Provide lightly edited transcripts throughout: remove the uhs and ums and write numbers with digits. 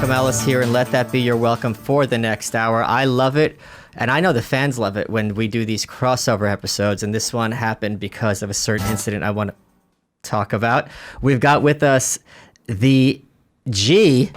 Michael Malice here, and let that be your welcome for the next hour. I love it, and I know the fans love it when we do these crossover episodes, and this one happened because of a certain incident I want to talk about. We've got with us the G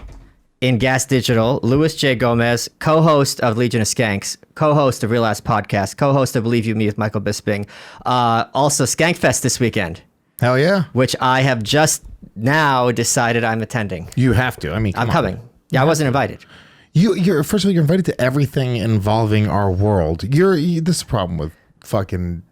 in Gas Digital, Louis J. Gomez, co-host of Legion of Skanks, co-host of Real Ass Podcast, co-host of Believe You Me with Michael Bisping, also Skankfest this weekend. Hell yeah. Which I have just now decided I'm attending. You have to. I mean, I'm coming. Yeah, I wasn't invited. You're first of all, you're invited to everything involving our world. This is a problem with fucking.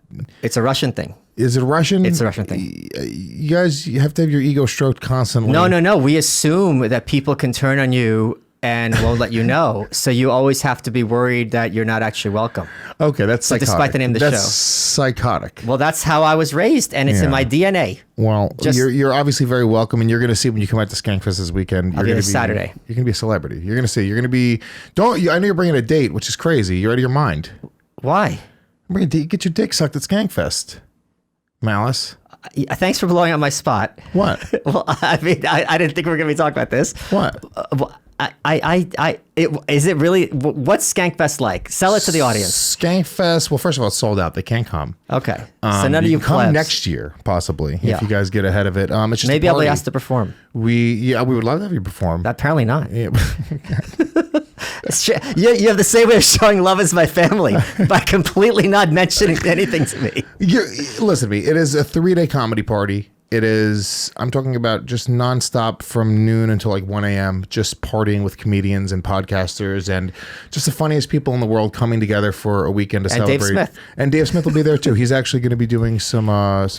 It's a Russian thing. Is it Russian? It's a Russian thing. You guys, you have to have your ego stroked constantly. No. We assume that people can turn on you and won't let you know. So you always have to be worried that you're not actually welcome. Okay, that's psychotic. Despite the name of the that's show. Psychotic. Well, that's how I was raised, and it's in my DNA. Well, you're obviously very welcome, and you're going to see when you come out to Skankfest this weekend. You're going to be Saturday. You're going to be a celebrity. You're going to see. You're going to be. I know you're bringing a date, which is crazy. You're out of your mind. Why? Get your dick sucked at Skankfest, Malice. Thanks for blowing up my spot. What? Well, I mean, I didn't think we were going to be talking about this. What? Is it really? What's Skankfest like? Sell it to the audience. Skankfest. Well, first of all, it's sold out. They can't come. Okay. So none of you come plebs. next year, possibly, if you guys get ahead of it. It's just maybe I'll be asked to perform. We would love to have you perform. Apparently not. Yeah. You have the same way of showing love as my family by completely not mentioning anything to me. Listen to me. It is a 3-day comedy party. It is, I'm talking about just nonstop from noon until like 1 a.m., just partying with comedians and podcasters and just the funniest people in the world coming together for a weekend to celebrate. Dave Smith. And Dave Smith will be there too. He's actually going to be doing some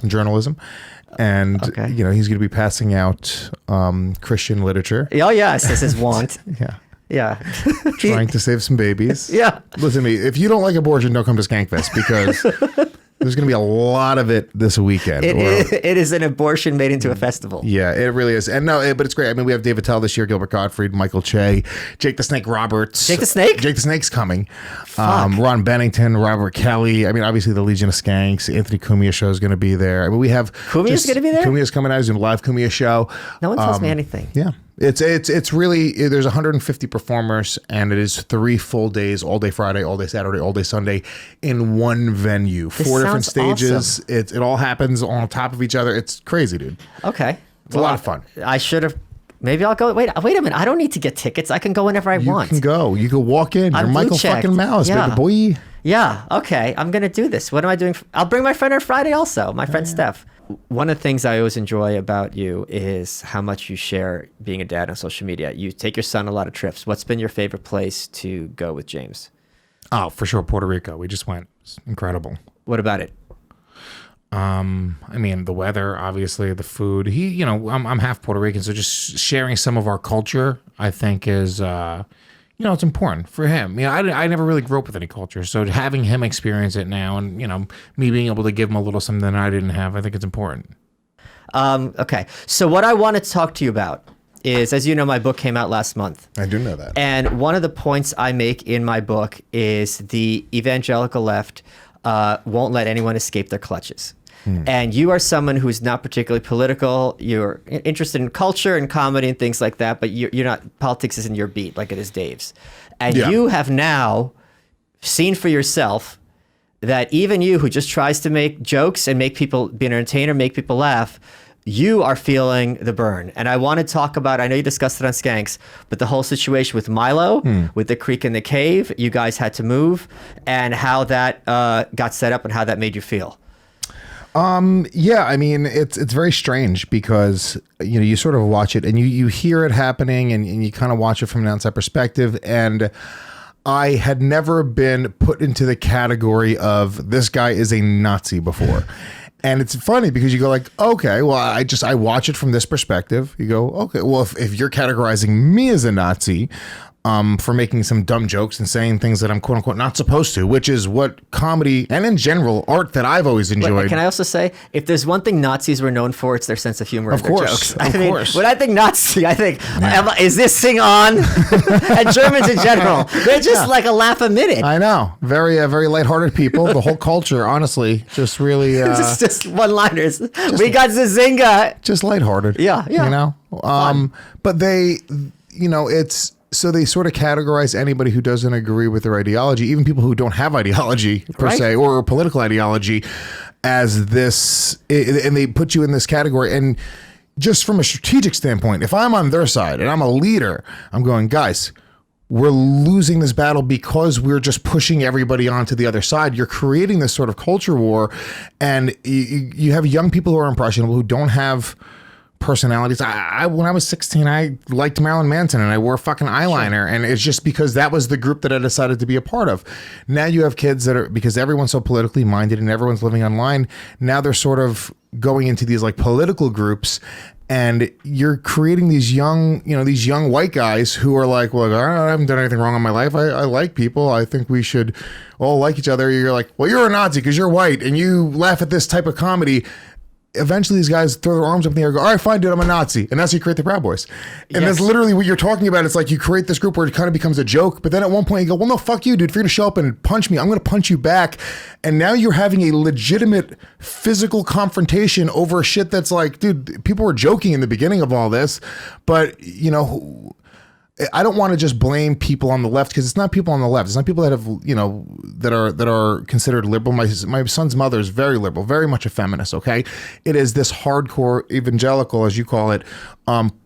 journalism. And, he's going to be passing out Christian literature. Oh, yes. This is want. Yeah. Yeah. Trying to save some babies. Yeah. Listen to me. If you don't like abortion, don't come to Skankfest because there's going to be a lot of it this weekend. It is an abortion made into a festival. Yeah, it really is. And but it's great. I mean, we have David Tell this year, Gilbert Gottfried, Michael Che, Jake the Snake Roberts. Jake the Snake? Jake the Snake's coming. Ron Bennington, Robert Kelly. I mean, obviously the Legion of Skanks. Anthony Cumia show is going to be there. I mean, we have... Cumia's going to be there? Cumia's coming out. He's doing a live Cumia show. No one tells me anything. Yeah. It's really, there's 150 performers and it is 3 full days, all day Friday, all day Saturday, all day Sunday in one venue. 4 different stages. Awesome. It all happens on top of each other. It's crazy, dude. Okay. It's a lot of fun. I should have, maybe I'll go. Wait a minute. I don't need to get tickets. I can go whenever I want. You can go. You can walk in. You're Michael fucking Malice, baby boy. Yeah. Okay. I'm going to do this. What am I doing? I'll bring my friend on Friday also. My friend Steph. One of the things I always enjoy about you is how much you share being a dad on social media. You take your son a lot of trips. What's been your favorite place to go with James? Oh, for sure. Puerto Rico. We just went. It's incredible. What about it? I mean, the weather, obviously, the food. I'm half Puerto Rican, so just sharing some of our culture, I think is, it's important for him. I never really grew up with any culture, so having him experience it now and, me being able to give him a little something that I didn't have, I think it's important. Okay. So what I want to talk to you about is, as you know, my book came out last month. I do know that. And one of the points I make in my book is the evangelical left won't let anyone escape their clutches. And you are someone who's not particularly political. You're interested in culture and comedy and things like that, but you're not, politics isn't your beat like it is Dave's. And you have now seen for yourself that even you, who just tries to make jokes and make people be an entertainer, make people laugh, you are feeling the burn. And I want to talk about, I know you discussed it on Skanks, but the whole situation with Milo, with the creek and the cave, you guys had to move, and how that got set up and how that made you feel. Yeah, I mean, it's very strange because, you sort of watch it and you hear it happening and you kind of watch it from an outside perspective. And I had never been put into the category of this guy is a Nazi before. And it's funny because you go like, okay, well, I watch it from this perspective. You go, okay, well, if you're categorizing me as a Nazi, for making some dumb jokes and saying things that I'm quote unquote not supposed to, which is what comedy and in general art that I've always enjoyed. But can I also say, if there's one thing Nazis were known for, it's their sense of humor and their jokes. Of course. When I think Nazi, I think, is this thing on? And Germans in general, they're just like a laugh a minute. I know. Very, very lighthearted people. The whole culture, honestly, just really... just one-liners. We got Zazinga. Just lighthearted. Yeah. But they... it's so they sort of categorize anybody who doesn't agree with their ideology, even people who don't have ideology per se or political ideology, as this, and they put you in this category. And just from a strategic standpoint, if I'm on their side and I'm a leader, I'm going, guys, we're losing this battle because we're just pushing everybody onto the other side. You're creating this sort of culture war, and you have young people who are impressionable, who don't have personalities. When I was 16, I liked Marilyn Manson and I wore fucking eyeliner, and it's just because that was the group that I decided to be a part of. Now you have kids that are, because everyone's so politically minded and everyone's living online, now they're sort of going into these like political groups, and you're creating these young white guys who are like, well, I haven't done anything wrong in my life. I like people. I think we should all like each other. You're like, well, you're a Nazi because you're white and you laugh at this type of comedy. Eventually these guys throw their arms up in the air and go, all right, fine, dude, I'm a Nazi. And that's how you create the Proud Boys. And that's literally what you're talking about. It's like you create this group where it kind of becomes a joke, but then at one point you go, well, no, fuck you, dude. If you're going to show up and punch me, I'm going to punch you back. And now you're having a legitimate physical confrontation over shit that's like, dude, people were joking in the beginning of all this, but I don't want to just blame people on the left, because it's not people on the left. It's not people that have, that are considered liberal. My son's mother is very liberal, very much a feminist. Okay. It is this hardcore evangelical, as you call it,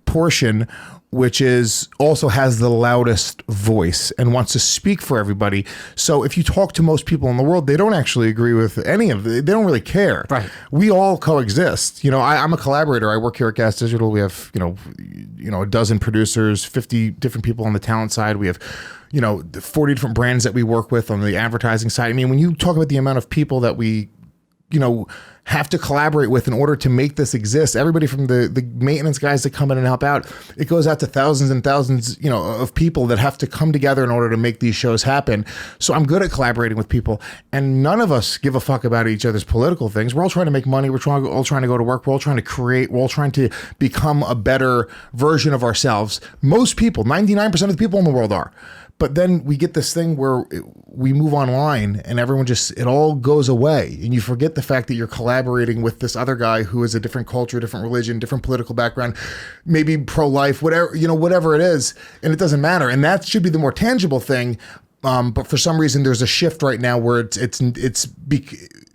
portion, which is also has the loudest voice and wants to speak for everybody. So if you talk to most people in the world, they don't actually agree with any of it. They don't really care. Right. We all coexist. I'm a collaborator. I work here at Gas Digital. We have, a dozen producers, 50 different people on the talent side. We have, 40 different brands that we work with on the advertising side. I mean, when you talk about the amount of people that we, have to collaborate with in order to make this exist, everybody from the maintenance guys that come in and help out, it goes out to thousands and thousands, of people that have to come together in order to make these shows happen. So I'm good at collaborating with people, and none of us give a fuck about each other's political things. We're all trying to make money. We're all trying to go to work. We're all trying to create. We're all trying to become a better version of ourselves. Most people, 99% of the people in the world are. But then we get this thing where we move online and everyone it all goes away. And you forget the fact that you're collaborating with this other guy who is a different culture, different religion, different political background, maybe pro-life, whatever it is. And it doesn't matter. And that should be the more tangible thing. But for some reason, there's a shift right now where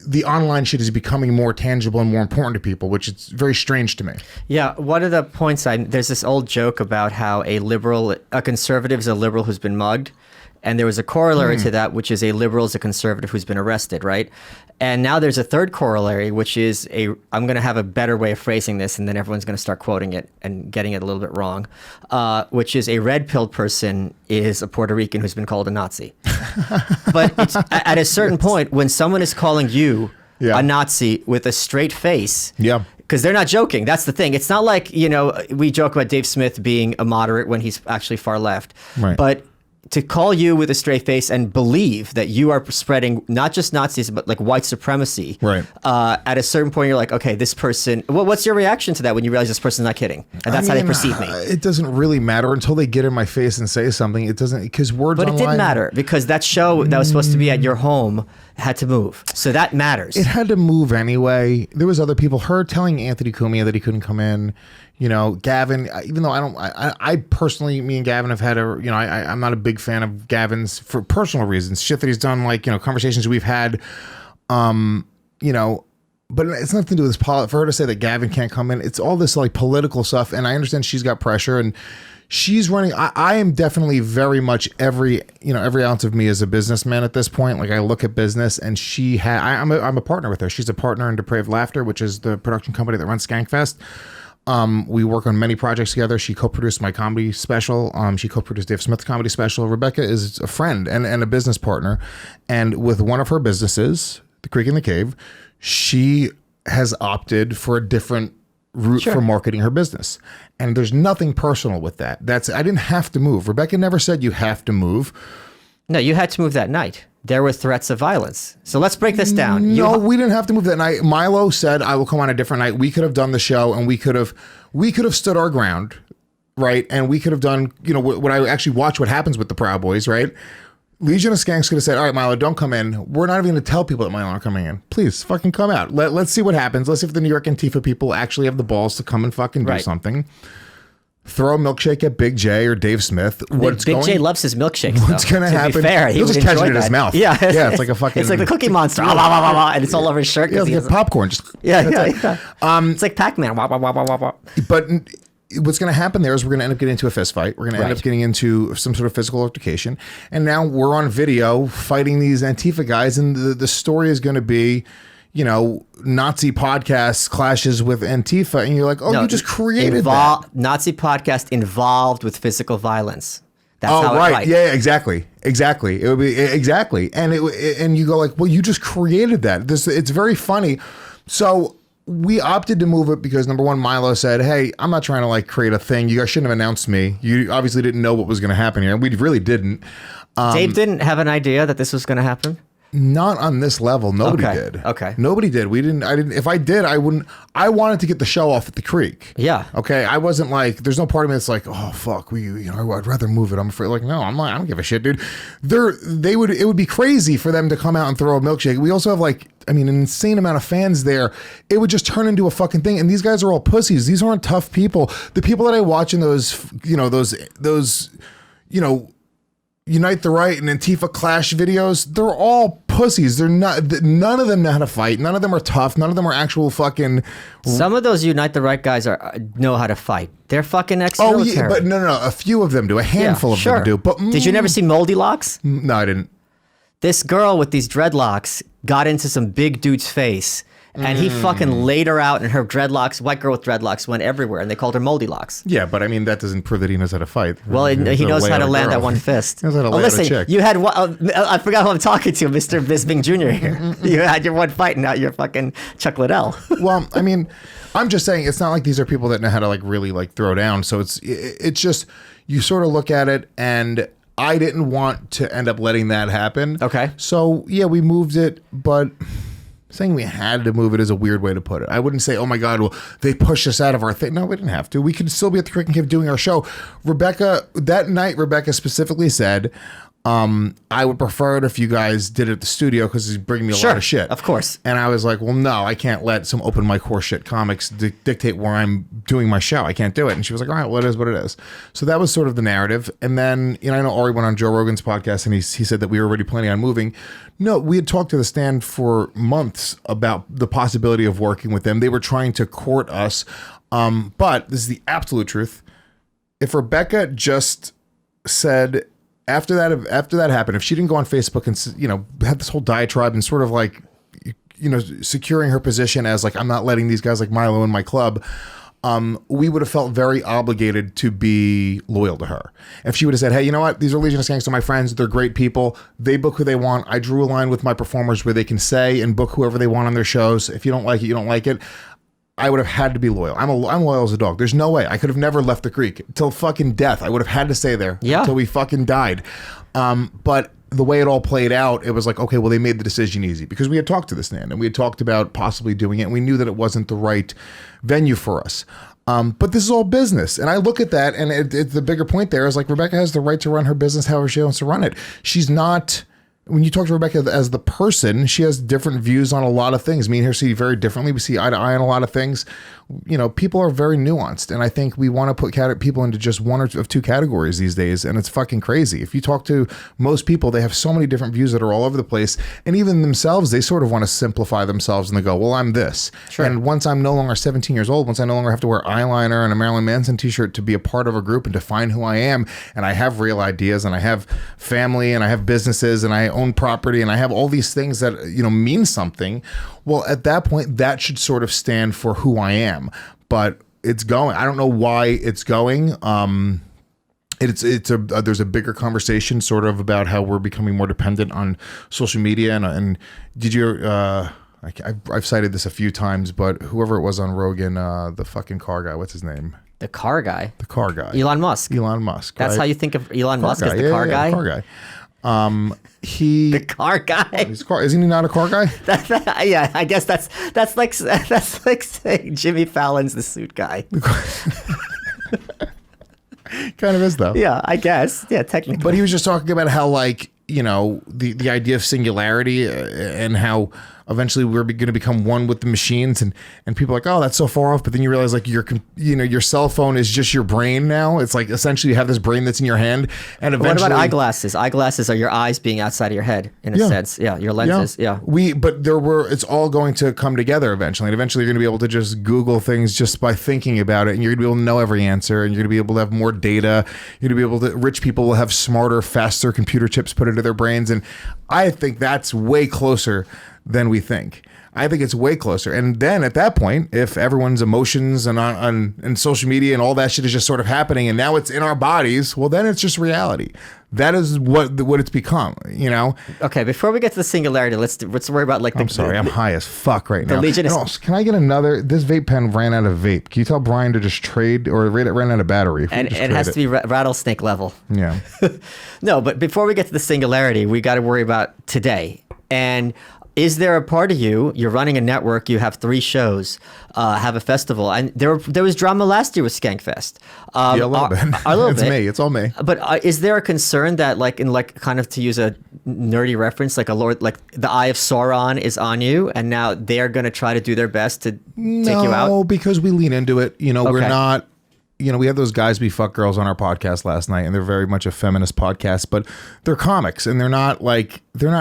the online shit is becoming more tangible and more important to people, which is very strange to me. Yeah, one of the points, there's this old joke about how a conservative is a liberal who's been mugged. And there was a corollary to that, which is a liberal is a conservative who's been arrested, right? And now there's a third corollary, which is I'm going to have a better way of phrasing this, and then everyone's going to start quoting it and getting it a little bit wrong, which is a red-pilled person is a Puerto Rican who's been called a Nazi. But it's, at a certain point, when someone is calling you a Nazi with a straight face, because they're not joking. That's the thing. It's not like, we joke about Dave Smith being a moderate when he's actually far left. Right. But to call you with a straight face and believe that you are spreading not just Nazis, but like white supremacy. Right. At a certain point, you're like, okay, this person, what's your reaction to that when you realize this person's not kidding? And that's how they perceive me. It doesn't really matter until they get in my face and say something. It doesn't, because words online. But it did matter, because that show that was supposed to be at your home had to move. So that matters. It had to move anyway. There was other people. Her telling Anthony Cumia that he couldn't come in. Gavin, even though I personally, me and Gavin have had I'm not a big fan of Gavin's for personal reasons, shit that he's done, like, conversations we've had, but it's nothing to do with this for her to say that Gavin can't come in. It's all this like political stuff. And I understand she's got pressure and she's running. I am definitely very much every ounce of me is a businessman at this point. Like I look at business, and I'm a partner with her. She's a partner in Depraved Laughter, which is the production company that runs Skankfest. We work on many projects together. She co-produced my comedy special. She co-produced Dave Smith's comedy special. Rebecca is a friend and a business partner. And with one of her businesses, The Creek and the Cave, she has opted for a different route for marketing her business. And there's nothing personal with that. I didn't have to move. Rebecca never said you have to move. No, you had to move that night. There were threats of violence. So let's break this down. No, we didn't have to move that night. Milo said, I will come on a different night. We could have done the show, and we could have stood our ground, right? And we could have done, what I actually watch what happens with the Proud Boys, right? Legion of Skanks could have said, all right, Milo, don't come in. We're not even going to tell people that Milo aren't coming in. Please fucking come out. Let's see what happens. Let's see if the New York Antifa people actually have the balls to come and fucking do something. throw a milkshake at Big J or Dave Smith. Big J loves his milkshakes. What's going to happen? To be fair, he'll just catch it in his mouth. Yeah, it's like a fucking. It's like the Cookie Monster, and it's all over his shirt. Yeah, it's like popcorn. Just it's like Pac-Man. But what's going to happen there is we're going to end up getting into a fist fight. We're going to end up getting into some sort of physical altercation, and now we're on video fighting these Antifa guys, and the story is going to be, Nazi podcast clashes with Antifa, and you're like, you just created that. Nazi podcast involved with physical violence. That's how right. Yeah, exactly. It would be exactly. And you go like, well, you just created that. It's very funny. So we opted to move it because number one, Milo said, hey, I'm not trying to like create a thing. You guys shouldn't have announced me. You obviously didn't know what was going to happen here. And we really didn't. Dave didn't have an idea that this was going to happen? Not on this level. Nobody did. Okay. Nobody did. I didn't. If I did, I wouldn't. I wanted to get the show off at the creek. Yeah. Okay. I wasn't like, there's no part of me that's like, oh, fuck, I'd rather move it. I'm afraid. Like, no, I'm like, I don't give a shit, dude. It would be crazy for them to come out and throw a milkshake. We also have like, an insane amount of fans there. It would just turn into a fucking thing. And these guys are all pussies. These aren't tough people. The people that I watch in those, Unite the Right and Antifa clash videos, they're all pussies. They're not, none of them know how to fight. None of them are tough. None of them are actual fucking. Some of those Unite the Right guys know how to fight. They're fucking ex-military. Oh, yeah, but no. A few of them do. A handful of them do. But did you never see Moldy Locks? No, I didn't. This girl with these dreadlocks got into some big dude's face. And he fucking laid her out, and her dreadlocks, white girl with dreadlocks, went everywhere, and they called her Moldy Locks. Yeah, but that doesn't prove that he knows how to fight. Well, he knows how to land that one fist. He knows how to land a chick. You had one, I forgot who I'm talking to, Mr. Bisbing Jr. here. You had your one fight, and now you're fucking Chuck Liddell. Well, I'm just saying, it's not like these are people that know how to like really like throw down. So it's just, you sort of look at it, and I didn't want to end up letting that happen. Okay. So yeah, we moved it, but saying we had to move it is a weird way to put it. I wouldn't say, oh my God, well, they pushed us out of our thing. No, we didn't have to. We could still be at the Crick and Cave doing our show. That night, Rebecca specifically said, I would prefer it if you guys did it at the studio because it's bringing me a lot of shit. Of course. And I was like, well, no, I can't let some open mic horseshit comics dictate where I'm doing my show. I can't do it. And she was like, all right, well, it is what it is. So that was sort of the narrative. And then, I know Ari went on Joe Rogan's podcast and he said that we were already planning on moving. No, we had talked to the Stand for months about the possibility of working with them. They were trying to court us. But this is the absolute truth. If Rebecca just said, after that happened, if she didn't go on Facebook and, have this whole diatribe and sort of like, securing her position as like, I'm not letting these guys like Milo in my club, we would have felt very obligated to be loyal to her. If she would have said, hey, you know what? These are Legionist Gangsters, my friends. They're great people. They book who they want. I drew a line with my performers where they can say and book whoever they want on their shows. If you don't like it, you don't like it. I would have had to be loyal. I'm loyal as a dog. There's no way. I could have never left the creek till fucking death. I would have had to stay there until we fucking died. But the way it all played out, it was like, okay, well, they made the decision easy because we had talked to the Stand and we had talked about possibly doing it. And we knew that it wasn't the right venue for us. But this is all business. And I look at that and the bigger point there is like, Rebecca has the right to run her business however she wants to run it. She's not... When you talk to Rebecca as the person, she has different views on a lot of things. Me and her see very differently. We see eye to eye on a lot of things. People are very nuanced. And I think we want to put people into just one of two categories these days. And it's fucking crazy. If you talk to most people, they have so many different views that are all over the place. And even themselves, they sort of want to simplify themselves and they go, well, I'm this. Sure. And once I'm no longer 17 years old, once I no longer have to wear eyeliner and a Marilyn Manson t-shirt to be a part of a group and define who I am, and I have real ideas and I have family and I have businesses and I own property and I have all these things that, mean something. Well, at that point, that should sort of stand for who I am. But it's going. I don't know why it's going. There's a bigger conversation sort of about how we're becoming more dependent on social media. And did you? I've cited this a few times, but whoever it was on Rogan, the fucking car guy, what's his name? The car guy. The car guy. Elon Musk. That's right? How you think of Elon Musk as the car guy? The car guy. The car guy. Isn't he not a car guy? Yeah, I guess that's like saying Jimmy Fallon's the suit guy. Kind of is though. Yeah, I guess. Yeah, technically. But he was just talking about how the idea of singularity and how eventually we're going to become one with the machines, and people are like, oh, that's so far off. But then you realize like your cell phone is just your brain now. It's like essentially you have this brain that's in your hand, and eventually. What about eyeglasses? Eyeglasses are your eyes being outside of your head in a sense. Yeah, your lenses. Yeah. It's all going to come together eventually, and eventually you're going to be able to just Google things just by thinking about it, and you're going to be able to know every answer, and you're going to be able to have more data. You're going to be able to. Rich people will have smarter, faster computer chips put into their brains, and I think that's way closer than we think. I think it's way closer. And then at that point, if everyone's emotions and on social media and all that shit is just sort of happening, and now it's in our bodies, well, then it's just reality. That is what it's become, you know? Okay, before we get to the singularity, let's worry about like I'm sorry, I'm high as fuck right now. Legion can I get another? This vape pen ran out of vape. Can you tell Brian to just trade, or it ran out of battery? And it has to be rattlesnake level. Yeah. No, but before we get to the singularity, we got to worry about today. And is there a part of you're running a network, you have 3 shows, have a festival, and there was drama last year with Skankfest. Yeah, a little bit. A little bit. Me. It's all me. But is there a concern that kind of to use a nerdy reference, like the eye of Sauron is on you, and now they're going to try to do their best to take you out? No, because we lean into it. You know, We're not. You know, we had those Guys Be Fuck Girls on our podcast last night, and they're very much a feminist podcast, but they're comics, and they're not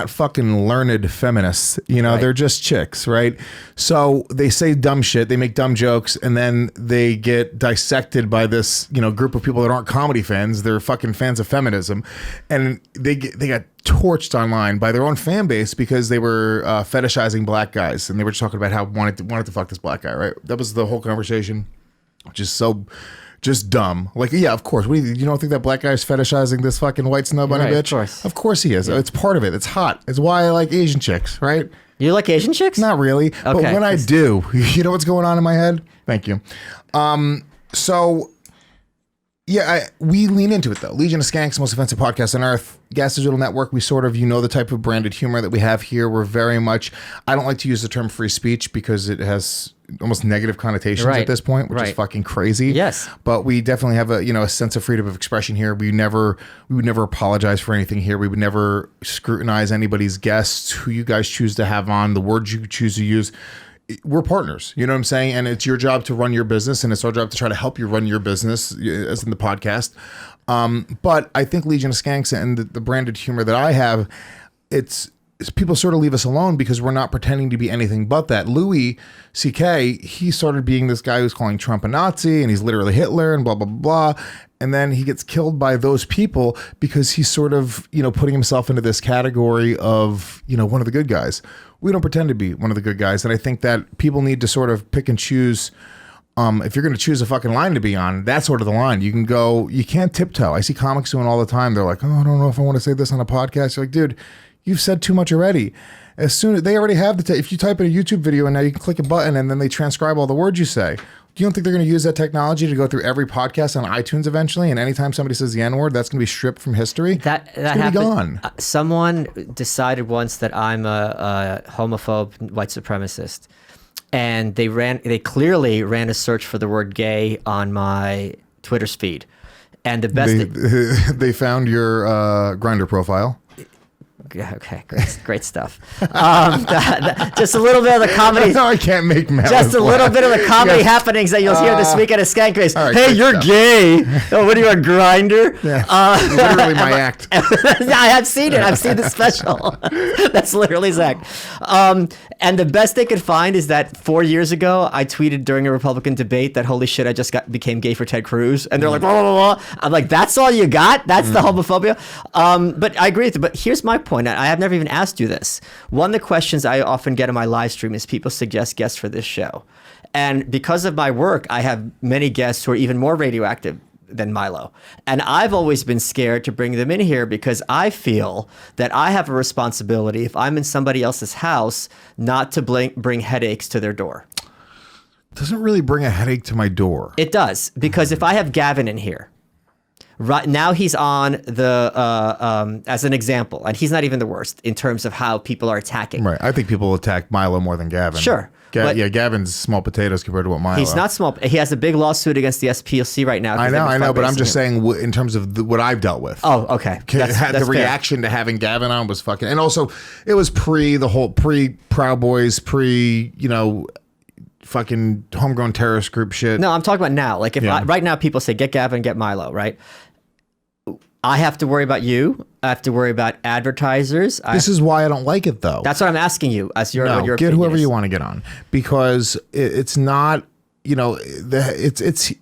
fucking learned feminists. You know, right. They're just chicks, right? So they say dumb shit, they make dumb jokes, and then they get dissected by this, group of people that aren't comedy fans. They're fucking fans of feminism, and they got torched online by their own fan base because they were fetishizing black guys, and they were just talking about how wanted to fuck this black guy, right? That was the whole conversation, which is so. Just dumb. Like, yeah, of course. You don't think that black guy is fetishizing this fucking white snub on a bitch? Of course he is. Yeah. It's part of it. It's hot. It's why I like Asian chicks, right? You like Asian chicks? Not really. Okay. But when I do, you know what's going on in my head? Thank you. So, yeah, we lean into it, though. Legion of Skanks, most offensive podcast on earth. Gas Digital Network, we sort of, the type of branded humor that we have here. We're very much, I don't like to use the term free speech because it has almost negative connotations at this point, which is fucking crazy. Yes. But we definitely have a sense of freedom of expression here. We would never apologize for anything here. We would never scrutinize anybody's guests, who you guys choose to have on, the words you choose to use. We're partners, you know what I'm saying? And it's your job to run your business, and it's our job to try to help you run your business, as in the podcast. But I think Legion of Skanks and the branded humor that I have, it's people sort of leave us alone because we're not pretending to be anything but that. Louis C.K., he started being this guy who's calling Trump a Nazi, and he's literally Hitler and blah, blah, blah. And then he gets killed by those people because he's sort of, putting himself into this category of, one of the good guys. We don't pretend to be one of the good guys. And I think that people need to sort of pick and choose. If you're going to choose a fucking line to be on, that's sort of the line. You can't tiptoe. I see comics doing all the time. They're like, oh, I don't know if I want to say this on a podcast. You're like, dude, you've said too much already. As soon as they already have if you type in a YouTube video and now you can click a button and then they transcribe all the words you say. You don't think they're going to use that technology to go through every podcast on iTunes eventually? And anytime somebody says the N-word, that's going to be stripped from history. That happened. Be gone. Someone decided once that I'm a homophobe, white supremacist, and they clearly ran a search for the word gay on my Twitter's feed, and the best they found your Grindr profile. Okay, great stuff. Just a little bit of the comedy. No, I can't make Malice just a little bit of the comedy happenings that you'll hear this week at a Skankfest. Right, hey, you're gay. Oh, what are you, a Grindr? Yeah. Literally my act. I have seen it. I've seen the special. That's literally Zach. And the best they could find is that 4 years ago, I tweeted during a Republican debate that, holy shit, I just became gay for Ted Cruz. And they're like, blah, blah, blah. I'm like, that's all you got? That's the homophobia? But I agree with you. But here's my point. I have never even asked you this. One of the questions I often get in my live stream is people suggest guests for this show. And because of my work, I have many guests who are even more radioactive than Milo. And I've always been scared to bring them in here because I feel that I have a responsibility, if I'm in somebody else's house, not to bring headaches to their door. Doesn't really bring a headache to my door. It does. Because if I have Gavin in here, Right now, he's on the as an example, and he's not even the worst in terms of how people are attacking. Right. I think people attack Milo more than Gavin. Sure. But Gavin's small potatoes compared to what Milo. he's not small. He has a big lawsuit against the SPLC right now. I know, but I'm just saying in terms of what I've dealt with. Oh, okay. That's the fair. reaction to having Gavin on was fucking, and also it was pre Proud Boys, fucking homegrown terrorist group shit. No, I'm talking about now. Like if right now people say get Gavin, get Milo, right? I have to worry about you. I have to worry about advertisers. This is why I don't like it, though. That's what I'm asking you. As your what your get opinion whoever is. you want to get on, because it's not, it's.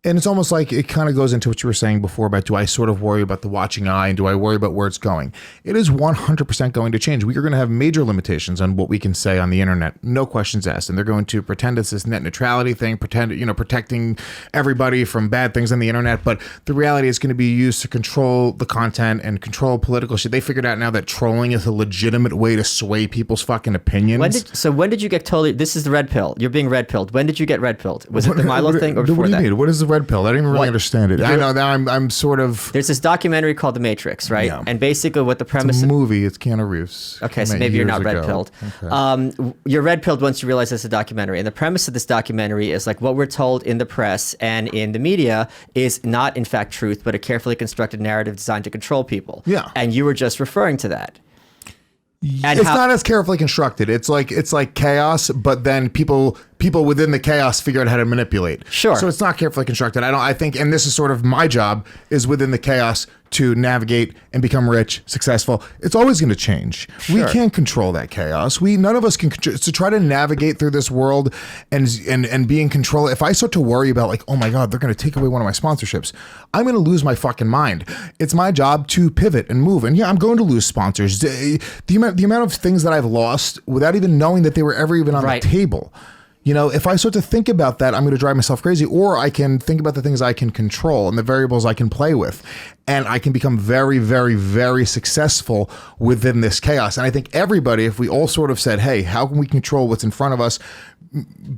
And it's almost like it kind of goes into what you were saying before about, do I sort of worry about the watching eye and do I worry about where it's going? It is 100% going to change. We are going to have major limitations on what we can say on the internet. No questions asked. And they're going to pretend it's this net neutrality thing, protecting everybody from bad things on the internet. But the reality is going to be used to control the content and control political shit. They figured out now that trolling is a legitimate way to sway people's fucking opinions. When did you get totally, this is the red pill. You're being red pilled. When did you get red pilled? Was it the Milo thing or before that? What do you mean? What is the red pill? I don't even really understand it. I know that I'm sort of. There's this documentary called The Matrix, right? Yeah. And basically, what the premise. It's a movie. It's Keanu Reeves. Okay, so maybe you're not red pilled. Okay. You're red pilled once you realize it's a documentary. And the premise of this documentary is like what we're told in the press and in the media is not in fact truth, but a carefully constructed narrative designed to control people. Yeah. And you were just referring to that. And it's not as carefully constructed. It's like chaos, but then people within the chaos figure out how to manipulate. Sure. So it's not carefully constructed. I think, and this is sort of my job, is within the chaos to navigate and become rich, successful. It's always going to change. Sure. We can't control that chaos. None of us can control. To try to navigate through this world and be in control. If I start to worry about like, oh my God, they're going to take away one of my sponsorships, I'm going to lose my fucking mind. It's my job to pivot and move. And yeah, I'm going to lose sponsors. The amount of things that I've lost without even knowing that they were ever even on the table. If I start to think about that, I'm going to drive myself crazy. Or I can think about the things I can control and the variables I can play with. And I can become very, very, very successful within this chaos. And I think everybody, if we all sort of said, hey, how can we control what's in front of us?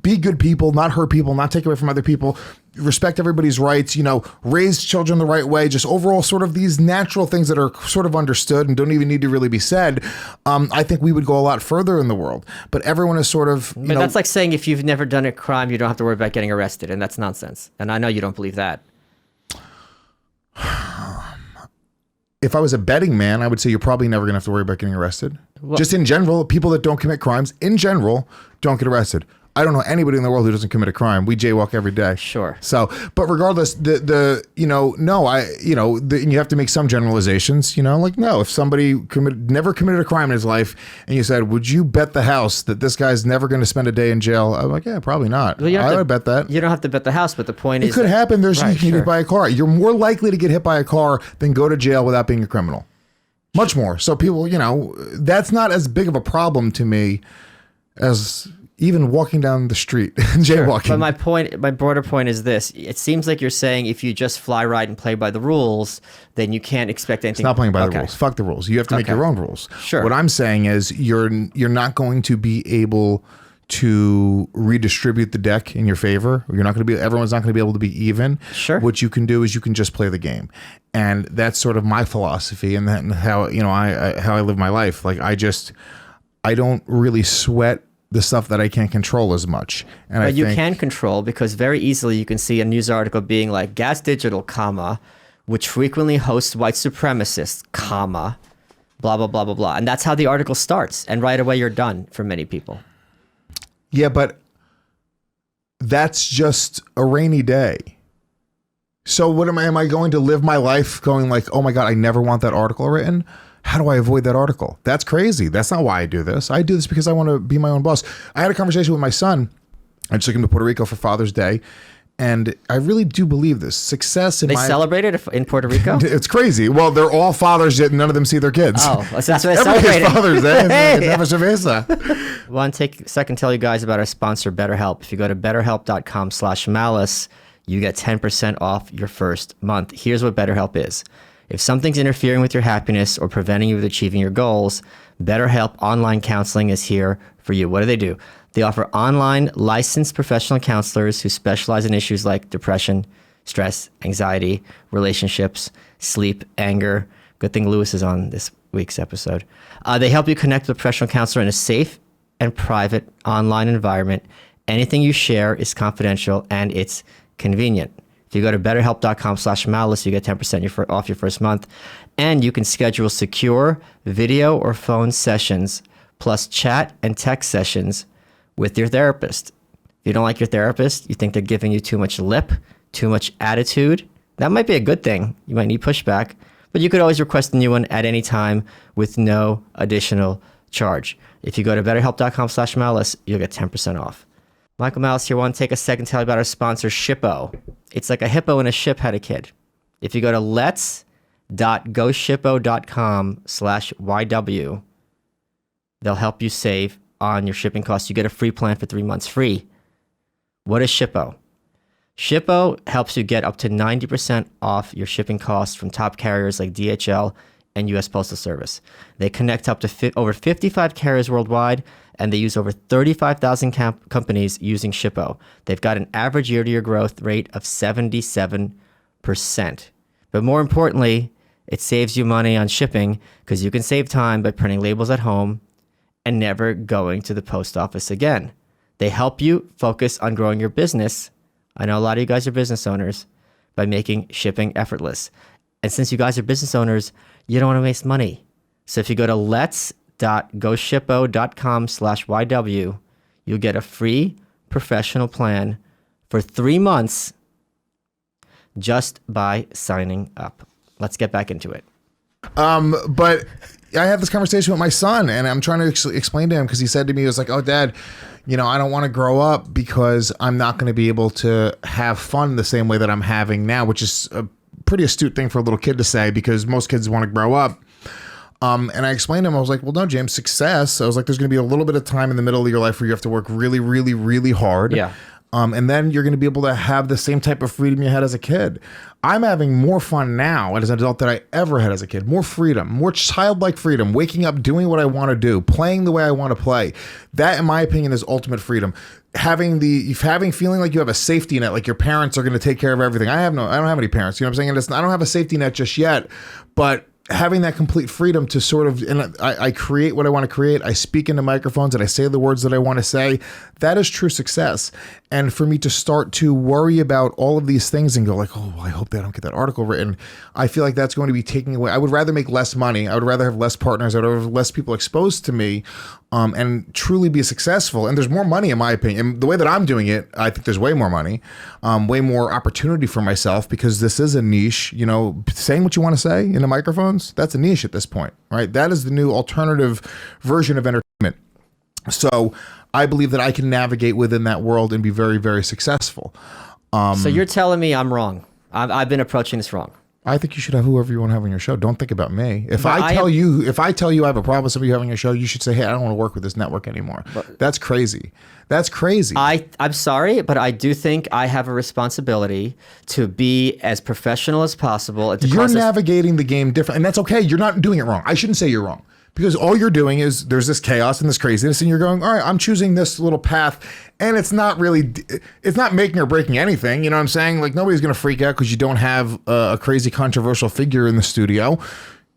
Be good people, not hurt people, not take away from other people, respect everybody's rights, raise children the right way, just overall sort of these natural things that are sort of understood and don't even need to really be said. I think we would go a lot further in the world. But everyone is sort of, But that's like saying if you've never done a crime, you don't have to worry about getting arrested. And that's nonsense. And I know you don't believe that. If I was a betting man, I would say you're probably never going to have to worry about getting arrested. Well, just in general, people that don't commit crimes in general don't get arrested. I don't know anybody in the world who doesn't commit a crime. We jaywalk every day. Sure. So, but regardless, you have to make some generalizations, no, if somebody never committed a crime in his life and you said, would you bet the house that this guy's never going to spend a day in jail? I'm like, yeah, probably not. Well, I would bet that. You don't have to bet the house, but the point is. It could happen. You can get hit by a car. You're more likely to get hit by a car than go to jail without being a criminal. Much more. So people, that's not as big of a problem to me as even walking down the street and jaywalking. But my broader point is this. It seems like you're saying if you just fly right and play by the rules, then you can't expect anything. It's not playing by the rules. Fuck the rules. You have to make your own rules. Sure. What I'm saying is you're not going to be able to redistribute the deck in your favor. Everyone's not going to be able to be even. Sure. What you can do is you can just play the game. And that's sort of my philosophy and how I live my life. Like I don't really sweat the stuff that I can't control as much. But you can control because very easily you can see a news article being like Gas Digital, which frequently hosts white supremacists, blah, blah, blah, blah, blah. And that's how the article starts. And right away you're done for many people. Yeah, but that's just a rainy day. So what am I going to live my life going like, oh my God, I never want that article written? How do I avoid that article? That's crazy. That's not why I do this. I do this because I want to be my own boss. I had a conversation with my son. I took him to Puerto Rico for Father's Day. And I really do believe this. Success in They celebrated in Puerto Rico? It's crazy. Well, they're all fathers, yet none of them see their kids. Oh, so that's what I celebrated. Father's Day. It's never cerveza. I want to take a second to tell you guys about our sponsor, BetterHelp. If you go to betterhelp.com/malice, you get 10% off your first month. Here's what BetterHelp is. If something's interfering with your happiness or preventing you from achieving your goals, BetterHelp Online Counseling is here for you. What do? They offer online licensed professional counselors who specialize in issues like depression, stress, anxiety, relationships, sleep, anger. Good thing Lewis is on this week's episode. They help you connect with a professional counselor in a safe and private online environment. Anything you share is confidential and it's convenient. If you go to betterhelp.com/malice, you get 10% off your first month. And you can schedule secure video or phone sessions, plus chat and text sessions with your therapist. If you don't like your therapist, you think they're giving you too much lip, too much attitude, that might be a good thing. You might need pushback, but you could always request a new one at any time with no additional charge. If you go to betterhelp.com/malice, you'll get 10% off. Michael Malice here. I want to take a second to tell you about our sponsor, Shippo. It's like a hippo in a ship had a kid. If you go to lets.goshippo.com/YW, they'll help you save on your shipping costs. You get a free plan for 3 months free. What is Shippo? Shippo helps you get up to 90% off your shipping costs from top carriers like DHL and U.S. Postal Service. They connect up to over 55 carriers worldwide, and they use over 35,000 companies using Shippo. They've got an average year-to-year growth rate of 77%. But more importantly, it saves you money on shipping because you can save time by printing labels at home and never going to the post office again. They help you focus on growing your business. I know a lot of you guys are business owners, by making shipping effortless. And since you guys are business owners, you don't want to waste money. So if you go to lets.goshippo.com/YW, you'll get a free professional plan for 3 months just by signing up. Let's get back into it. But I had this conversation with my son, and I'm trying to explain to him, because he said to me, he was like, "Oh, Dad, I don't want to grow up because I'm not going to be able to have fun the same way that I'm having now," which is a pretty astute thing for a little kid to say, because most kids want to grow up. And I explained to him, I was like, "Well, no, James, success." I was like, "There's going to be a little bit of time in the middle of your life where you have to work really, really, really hard. Yeah. And then you're going to be able to have the same type of freedom you had as a kid." I'm having more fun now as an adult than I ever had as a kid. More freedom, more childlike freedom, waking up, doing what I want to do, playing the way I want to play. That, in my opinion, is ultimate freedom. Feeling like you have a safety net, like your parents are going to take care of everything. I don't have any parents, you know what I'm saying? And I don't have a safety net just yet, but having that complete freedom to sort of, and I create what I want to create. I speak into microphones and I say the words that I want to say. That is true success. And for me to start to worry about all of these things and go like, "Oh, well, I hope they don't get that article written," I feel like that's going to be taking away. I would rather make less money. I would rather have less partners. I would rather have less people exposed to me, and truly be successful. And there's more money, in my opinion. And the way that I'm doing it, I think there's way more money, way more opportunity for myself, because this is a niche. Saying what you want to say into microphones, that's a niche at this point, right? That is the new alternative version of entertainment. So I believe that I can navigate within that world and be very, very successful. So you're telling me I'm wrong. I've been approaching this wrong. I think you should have whoever you want to have on your show. Don't think about me. If I tell you I have a problem with somebody having a show, you should say, "Hey, I don't want to work with this network anymore." That's crazy. That's crazy. I'm sorry, but I do think I have a responsibility to be as professional as possible. You're navigating the game different, and that's okay. You're not doing it wrong. I shouldn't say you're wrong, because all you're doing is there's this chaos and this craziness, and you're going, "All right, I'm choosing this little path," and it's not making or breaking anything. You know what I'm saying? Like, nobody's going to freak out because you don't have a crazy controversial figure in the studio.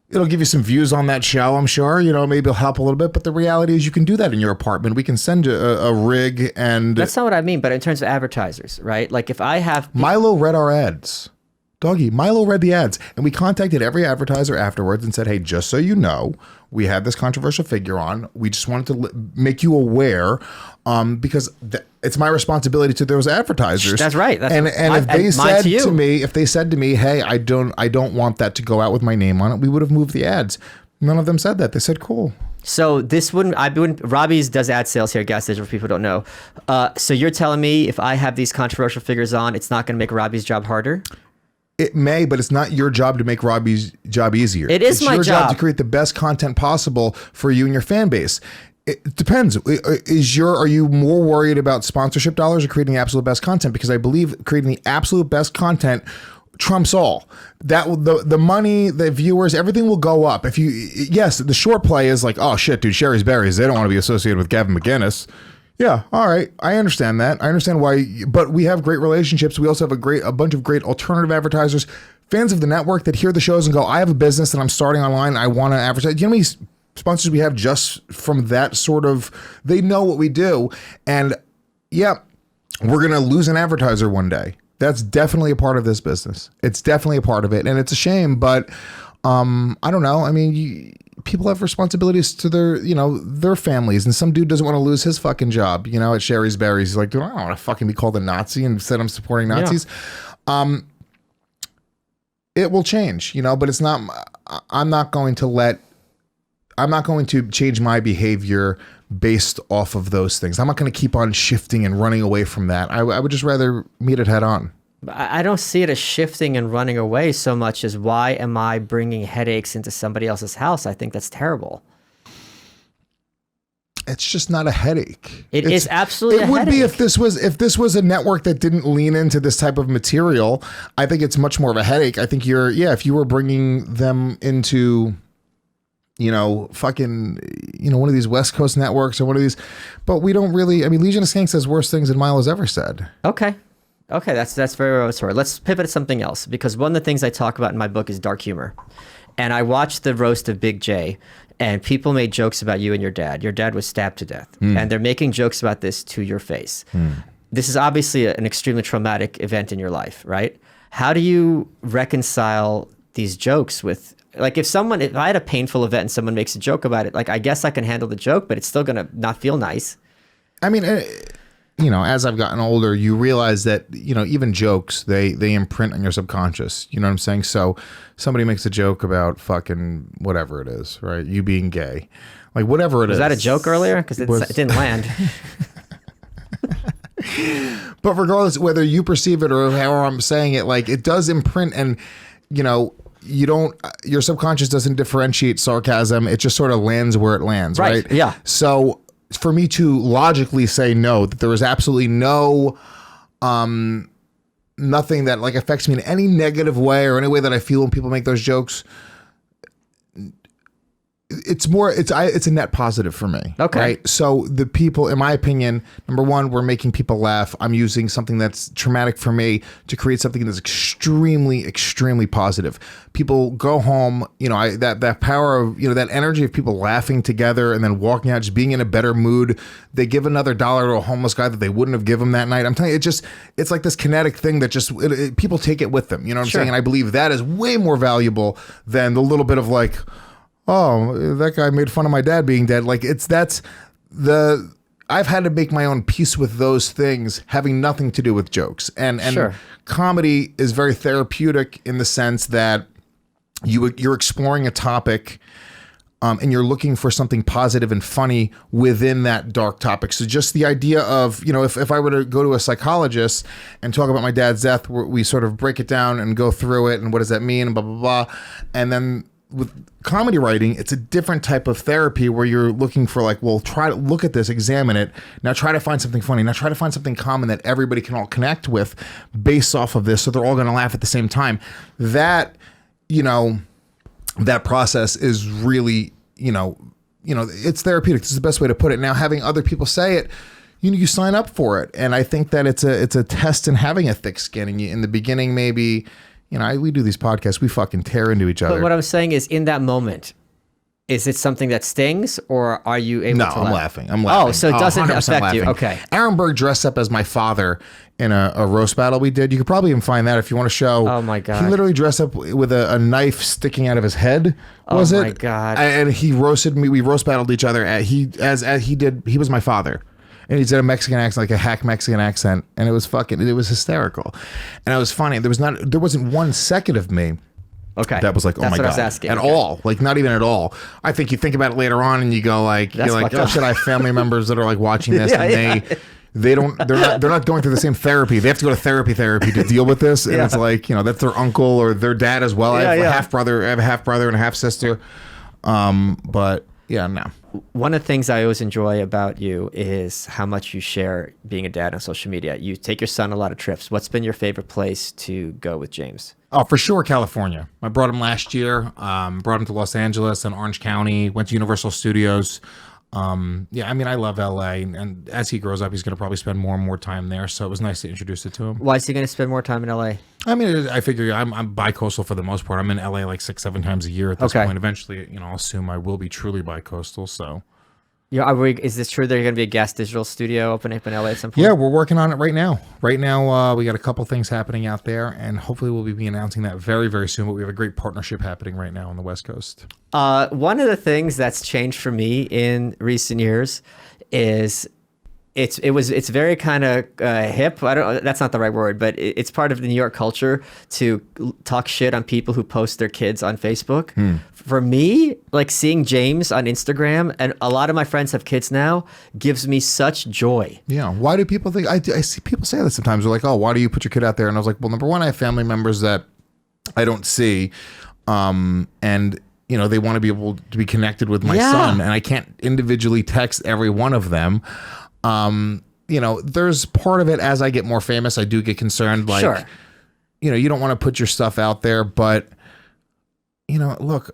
It'll give you some views on that show, I'm sure. Maybe it'll help a little bit. But the reality is you can do that in your apartment. We can send a rig and... That's not what I mean, but in terms of advertisers, right? Like if I have... Milo read our ads. Doggy, Milo read the ads. And we contacted every advertiser afterwards and said, "Hey, just so you know, we had this controversial figure on. We just wanted to make you aware, because it's my responsibility to those advertisers." That's right. And if they said to me, "Hey, I don't want that to go out with my name on it," we would have moved the ads. None of them said that. They said, "Cool." So Robbie's does ad sales here at Gas Station for people who don't know. So you're telling me if I have these controversial figures on, it's not going to make Robbie's job harder? It may, but it's not your job to make Robbie's job easier. It's my your job to create the best content possible for you and your fan base. It depends. Are you more worried about sponsorship dollars or creating the absolute best content? Because I believe creating the absolute best content trumps all. That the money, the viewers, everything will go up. The short play is like, "Oh shit, dude, Sherry's Berries, they don't want to be associated with Gavin McInnes." Yeah, all right. I understand that. I understand why, but we have great relationships. We also have a bunch of great alternative advertisers, fans of the network that hear the shows and go, I have a business and I'm starting online. I want to advertise. Do you know how many sponsors we have just from that sort of, they know what we do. And yeah, we're going to lose an advertiser one day. That's definitely a part of this business. It's definitely a part of it. And it's a shame, but I don't know. I mean, people have responsibilities to their, their families, and some dude doesn't want to lose his fucking job, at Sherry's Berries. He's like, I don't want to fucking be called a Nazi and said I'm supporting Nazis. Yeah. It will change, but it's not, I'm not going to change my behavior based off of those things. I'm not going to keep on shifting and running away from that. I would just rather meet it head on. I don't see it as shifting and running away so much as why am I bringing headaches into somebody else's house? I think that's terrible. It's just not a headache. It is absolutely a headache. It would be if this was a network that didn't lean into this type of material. I think it's much more of a headache. I think if you were bringing them into, fucking, one of these West Coast networks or one of these, but we don't really, Legion of Skanks says worse things than Milo has ever said. Okay, that's very revelatory. Let's pivot to something else, because one of the things I talk about in my book is dark humor. And I watched the roast of Big J, and people made jokes about you and your dad. Your dad was stabbed to death. And they're making jokes about this to your face. This is obviously an extremely traumatic event in your life, right? How do you reconcile these jokes with, like, if I had a painful event and someone makes a joke about it, like, I guess I can handle the joke, but it's still going to not feel nice. I mean, as I've gotten older, you realize that, even jokes, they imprint on your subconscious. You know what I'm saying? So somebody makes a joke about fucking whatever it is, right? You being gay, like whatever it is. Was that a joke earlier? Because it didn't land. But regardless, whether you perceive it or how I'm saying it, like, it does imprint, and, your subconscious doesn't differentiate sarcasm. It just sort of lands where it lands, right? Yeah. So for me to logically say no, that there is absolutely no, nothing that like affects me in any negative way or any way that I feel when people make those jokes, it's a net positive for me. Okay. Right. So the people, in my opinion, number one, we're making people laugh. I'm using something that's traumatic for me to create something that's extremely, extremely positive. People go home, that power of, that energy of people laughing together and then walking out, just being in a better mood. They give another $1 to a homeless guy that they wouldn't have given that night. I'm telling you, it's like this kinetic thing that just, people take it with them. You know what I'm saying? And I believe that is way more valuable than the little bit of like, oh, that guy made fun of my dad being dead. Like, I've had to make my own peace with those things having nothing to do with jokes. And comedy is very therapeutic in the sense that you're exploring a topic and you're looking for something positive and funny within that dark topic. So just the idea of, if I were to go to a psychologist and talk about my dad's death, we sort of break it down and go through it and what does that mean and blah, blah, blah. And then with comedy writing, it's a different type of therapy where you're looking for like, well, try to look at this, examine it. Now try to find something funny. Now try to find something common that everybody can all connect with based off of this. So they're all going to laugh at the same time. That, that process is really, it's therapeutic. This is the best way to put it. Now, having other people say it, you sign up for it. And I think that it's a test in having a thick skin. And in the beginning, maybe, we do these podcasts, we fucking tear into each other. But what I'm saying is, in that moment, is it something that stings, or are you able to laugh? No, I'm laughing. Oh, so it doesn't affect laughing. you. Okay. Aaron Berg dressed up as my father in a roast battle we did. You could probably even find that if you want to show. Oh my God. He literally dressed up with a knife sticking out of his head. Was it? Oh my God. And he roasted me. We roast battled each other. He was my father. And he did a Mexican accent, like a hack Mexican accent, and it was hysterical, and it was funny. There wasn't 1 second of me, that was like, oh my God, at all, like not even at all. I think you think about it later on, and you go like, oh shit, I have family members that are like watching this, and they're not going through the same therapy. They have to go to therapy to deal with this, and it's like, that's their uncle or their dad as well. I have a half brother and a half sister, but yeah, no. One of the things I always enjoy about you is how much you share being a dad on social media. You take your son a lot of trips. What's been your favorite place to go with James? Oh, for sure, California. I brought him last year, brought him to Los Angeles and Orange County, went to Universal Studios. Yeah, I mean, I love LA, and as he grows up, he's going to probably spend more and more time there. So it was nice to introduce it to him. Why is he going to spend more time in LA? I mean, I figure I'm bi-coastal for the most part. I'm in LA like 6-7 times a year at this point. Eventually, I'll assume I will be truly bi-coastal. So. Yeah, is this true that you're going to be a gas digital studio opening up in LA at some point? Yeah, we're working on it right now. Right now, we got a couple things happening out there, and hopefully we'll be announcing that very, very soon. But we have a great partnership happening right now on the West Coast. One of the things that's changed for me in recent years is it's very kind of hip. That's not the right word, but it's part of the New York culture to talk shit on people who post their kids on Facebook. For me, like seeing James on Instagram, and a lot of my friends have kids now, gives me such joy. Yeah. Why do people think? I see people say that sometimes. They're like, "Oh, why do you put your kid out there?" And I was like, "Well, number one, I have family members that I don't see, and they want to be able to be connected with my son, and I can't individually text every one of them." There's part of it as I get more famous, I do get concerned. Like, sure. You don't want to put your stuff out there, but look,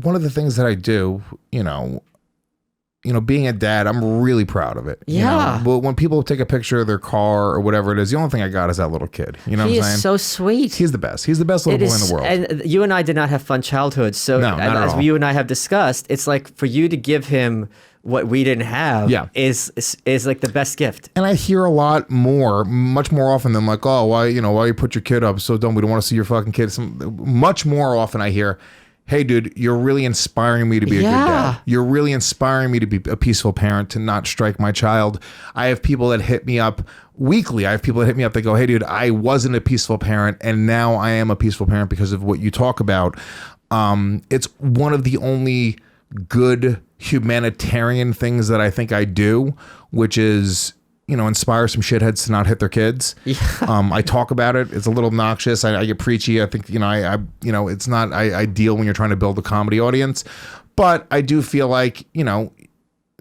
one of the things that I do, being a dad, I'm really proud of it. Yeah. But when people take a picture of their car or whatever it is, the only thing I got is that little kid. You know what I'm saying? He is so sweet. He's the best. He's the best little boy in the world. And you and I did not have fun childhoods. So no, as you and I have discussed, it's like for you to give him what we didn't have is like the best gift. And I hear a lot more, much more often than like, oh, why you put your kid up so dumb? We don't want to see your fucking kid. Much more often I hear, hey, dude, you're really inspiring me to be a good dad. You're really inspiring me to be a peaceful parent, to not strike my child. I have people that hit me up weekly. I have people that hit me up that go, hey, dude, I wasn't a peaceful parent, and now I am a peaceful parent because of what you talk about. It's one of the only good humanitarian things that I think I do, which is inspire some shitheads to not hit their kids. I talk about it. It's a little obnoxious. I get preachy. I think it's not ideal when you're trying to build a comedy audience, but I do feel like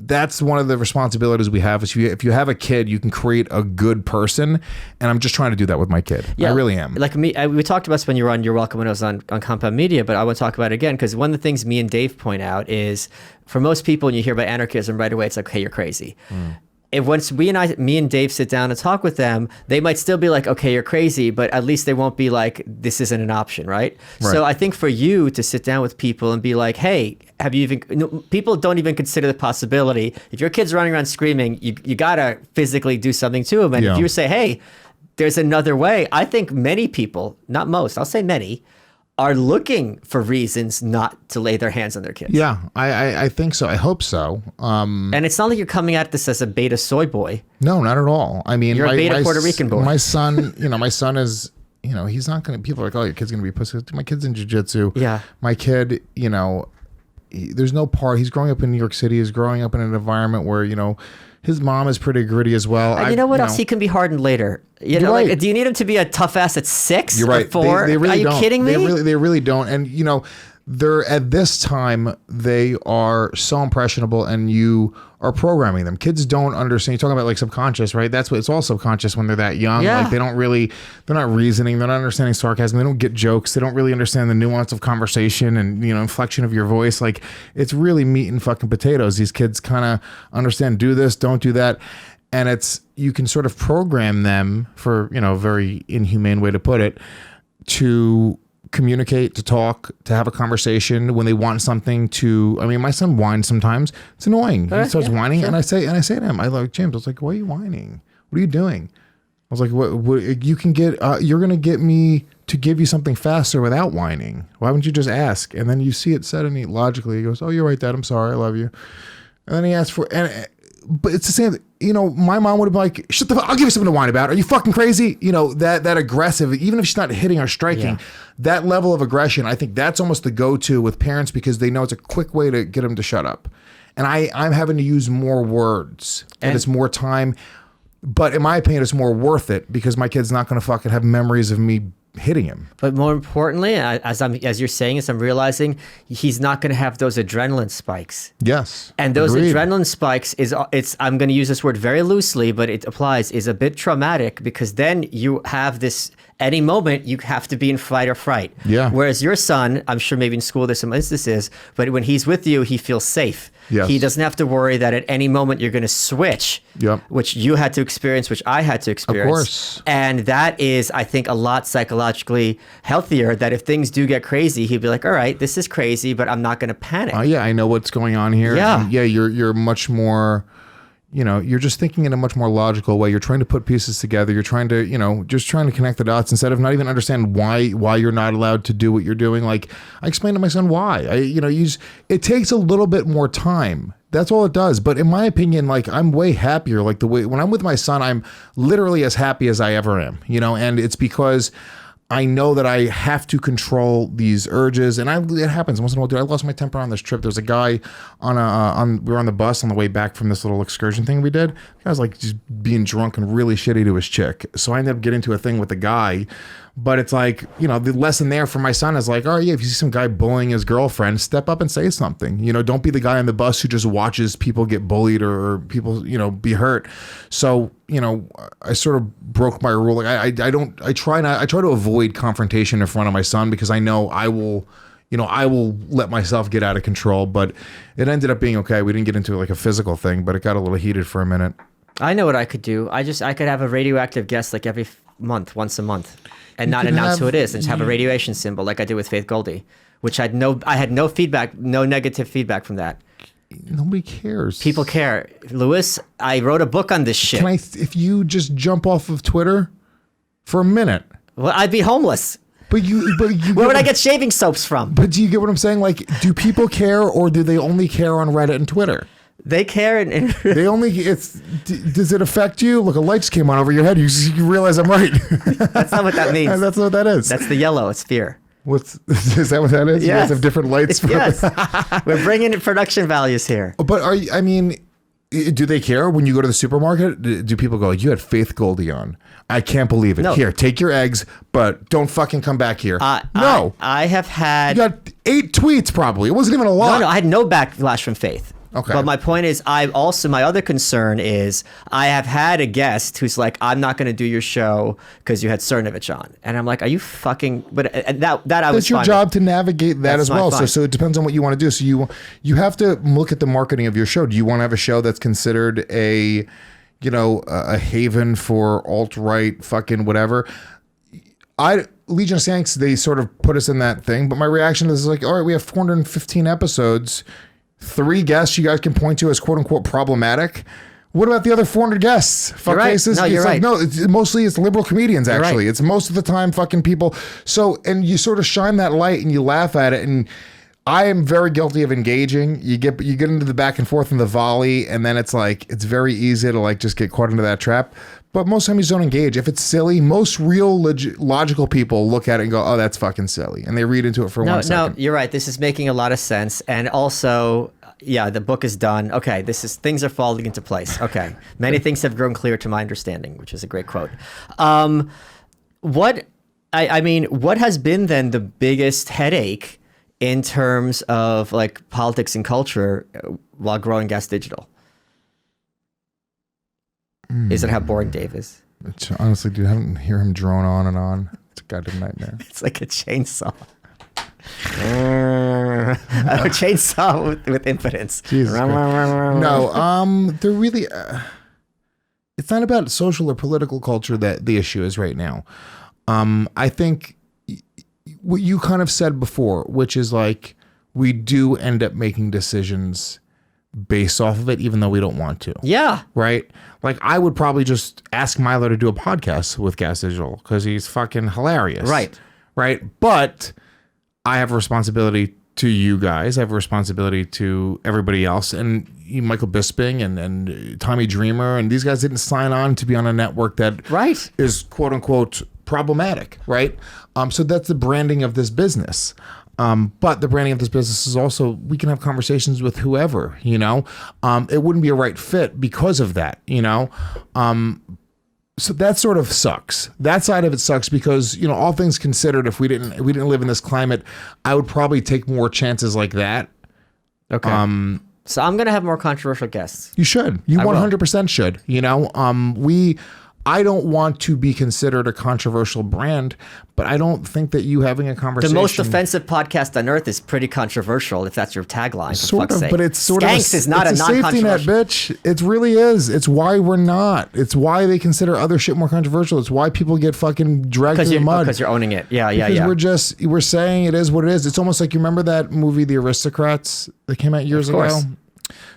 that's one of the responsibilities we have. Is if you have a kid, you can create a good person, and I'm just trying to do that with my kid. I really am. Like me, we talked about this when you were on You're Welcome when I was on Compound Media, but I want to talk about it again because one of the things me and Dave point out is for most people, when you hear about anarchism right away, it's like, hey, you're crazy. If once me and Dave sit down and talk with them, they might still be like, okay, you're crazy, but at least they won't be like, this isn't an option, right? So I think for you to sit down with people and be like, hey, have you even, people don't even consider the possibility. If your kid's running around screaming, you gotta physically do something to them. And if you say, hey, there's another way, I think many people, not most, I'll say many, are looking for reasons not to lay their hands on their kids. Yeah, I think so. I hope so. And it's not like you're coming at this as a beta soy boy. No, not at all. I mean, you're a beta Puerto Rican boy. My son, my son is, he's not going to, people are like, oh, your kid's going to be pussy. My kid's in jiu-jitsu. Yeah. My kid, there's no part, he's growing up in New York City, he's growing up in an environment where, his mom is pretty gritty as well. And you know what else? He can be hardened later. Like, do you need him to be a tough ass at 6 You're right. or 4? They really are you don't. kidding me? They really don't. And they're at this time, they are so impressionable, and you are programming them. Kids don't understand. You're talking about like subconscious, right? That's what it's all subconscious when they're that young. Yeah. Like they're not reasoning. They're not understanding sarcasm. They don't get jokes. They don't really understand the nuance of conversation and, inflection of your voice. Like it's really meat and fucking potatoes. These kids kind of understand, do this, don't do that. And you can sort of program them, for, a very inhumane way to put it, to communicate, to talk, to have a conversation when they want something my son whines sometimes. It's annoying. He starts whining, sure. and I say to him, James, I was like, why are you whining? What are you doing? I was like, what you can get, you're going to get me to give you something faster without whining. Why wouldn't you just ask? And then you see it said, and he logically, he goes, oh, you're right, Dad. I'm sorry. I love you. And then he asks but it's the same, my mom would have been like, shut the fuck, I'll give you something to whine about. Are you fucking crazy? That aggressive, even if she's not hitting or striking, that level of aggression, I think that's almost the go-to with parents because they know it's a quick way to get them to shut up. And I'm having to use more words and it's more time. But in my opinion, it's more worth it because my kid's not going to fucking have memories of me hitting him. But more importantly, as you're saying, I'm realizing he's not going to have those adrenaline spikes. Yes. And those agreed. adrenaline spikes I'm going to use this word very loosely, but it applies, is a bit traumatic because then you have this any moment you have to be in fight or fright. Yeah. Whereas your son, I'm sure maybe in school there's some instances, but when he's with you, he feels safe. Yes. He doesn't have to worry that at any moment you're going to switch, Yep. which you had to experience, which I had to experience. course. And that is, I think, a lot psychologically healthier, that if things do get crazy, he'd be like, all right, this is crazy, but I'm not going to panic. Yeah, I know what's going on here. Yeah. And yeah, you're much more, you're just thinking in a much more logical way. You're trying to put pieces together. You're trying to, just trying to connect the dots instead of not even understand why you're not allowed to do what you're doing. Like, I explained to my son why. It takes a little bit more time. That's all it does. But in my opinion, like, I'm way happier. Like, the way when I'm with my son, I'm literally as happy as I ever am, and it's because I know that I have to control these urges, and it happens once in a while. Dude, I lost my temper on this trip. There's a guy we were on the bus on the way back from this little excursion thing we did. The guy was like just being drunk and really shitty to his chick. So I ended up getting into a thing with the guy. But it's like, the lesson there for my son is like, oh yeah, if you see some guy bullying his girlfriend, step up and say something. Don't be the guy on the bus who just watches people get bullied or people, be hurt. So, I sort of broke my rule. Like I try to avoid confrontation in front of my son because I know I will let myself get out of control. But it ended up being okay. We didn't get into like a physical thing, but it got a little heated for a minute. I know what I could do. I could have a radioactive guest like every month, once a month. And not announce who it is, and just have a radiation symbol like I did with Faith Goldie, which I had no feedback, no negative feedback from that. Nobody cares. People care. Lewis, I wrote a book on this shit. If you just jump off of Twitter for a minute? Well, I'd be homeless. But where would I get shaving soaps from? But do you get what I'm saying? Like, do people care, or do they only care on Reddit and Twitter? They care, and they only. Does it affect you? Look, a light just came on over your head. You realize I'm right. That's not what that means. That's not what that is. That's the yellow. It's fear. Is that what that is? Yes. You guys have different lights. Yes. We're bringing in production values here. But do they care when you go to the supermarket? Do people go, you had Faith Goldie on? I can't believe it. No. Here, take your eggs, but don't fucking come back here. No. I have had. You got 8 tweets probably. It wasn't even a lot. No, I had no backlash from Faith. Okay. But my point is, my other concern is I have had a guest who's like, I'm not going to do your show because you had Cernovich on. And I'm like, are you fucking, but that I was It's your fine job with. to navigate that as well. So it depends on what you want to do. So you have to look at the marketing of your show. Do you want to have a show that's considered a haven for alt-right fucking whatever? Legion of Saints, they sort of put us in that thing. But my reaction is like, all right, we have 415 episodes. 3 guests you guys can point to as quote unquote problematic. What about the other 400 guests? Fuck right. faces. No, you're right. No, mostly it's liberal comedians. Actually, right. It's most of the time fucking people. So, and you sort of shine that light and you laugh at it. And I am very guilty of engaging. You get into the back and forth and the volley, and then it's like it's very easy to like just get caught into that trap. But most times you just don't engage. If it's silly, most real logical people look at it and go, "Oh, that's fucking silly," and they read into it for 1 second. No, you're right. This is making a lot of sense, and also, yeah, the book is done. Okay, things are falling into place. Okay, many things have grown clear to my understanding, which is a great quote. What has been then the biggest headache in terms of like politics and culture while growing Gas Digital? Is it how boring Dave is? Honestly, dude, I don't hear him drone on and on. It's a goddamn nightmare. It's like a chainsaw. A chainsaw with impotence. Jesus Christ. No, they're really. It's not about social or political culture that the issue is right now. I think what you kind of said before, which is like we do end up making decisions based off of it, even though we don't want to. Yeah. Right? Like, I would probably just ask Milo to do a podcast with Gas Digital because he's fucking hilarious. Right. Right? But I have a responsibility to you guys. I have a responsibility to everybody else. And Michael Bisping and Tommy Dreamer, and these guys didn't sign on to be on a network that is quote unquote problematic. Right? So that's the branding of this business. But the branding of this business is also, we can have conversations with whoever, it wouldn't be a right fit because of that, so that sort of sucks. That side of it sucks because, all things considered, if we didn't live in this climate, I would probably take more chances like that. Okay. So I'm going to have more controversial guests. You should. You 100% should, I don't want to be considered a controversial brand, but I don't think that you having a conversation. The most offensive podcast on earth is pretty controversial, if that's your tagline. Sort of, sake. but it's sort Skanks of is not it's a safety net, non-controversial. bitch. It really is. It's why we're not. It's why they consider other shit more controversial. It's why people get fucking dragged through the mud. Because you're owning it. Yeah, yeah, because yeah. we're saying it is what it is. It's almost like, you remember that movie, The Aristocrats, that came out years ago?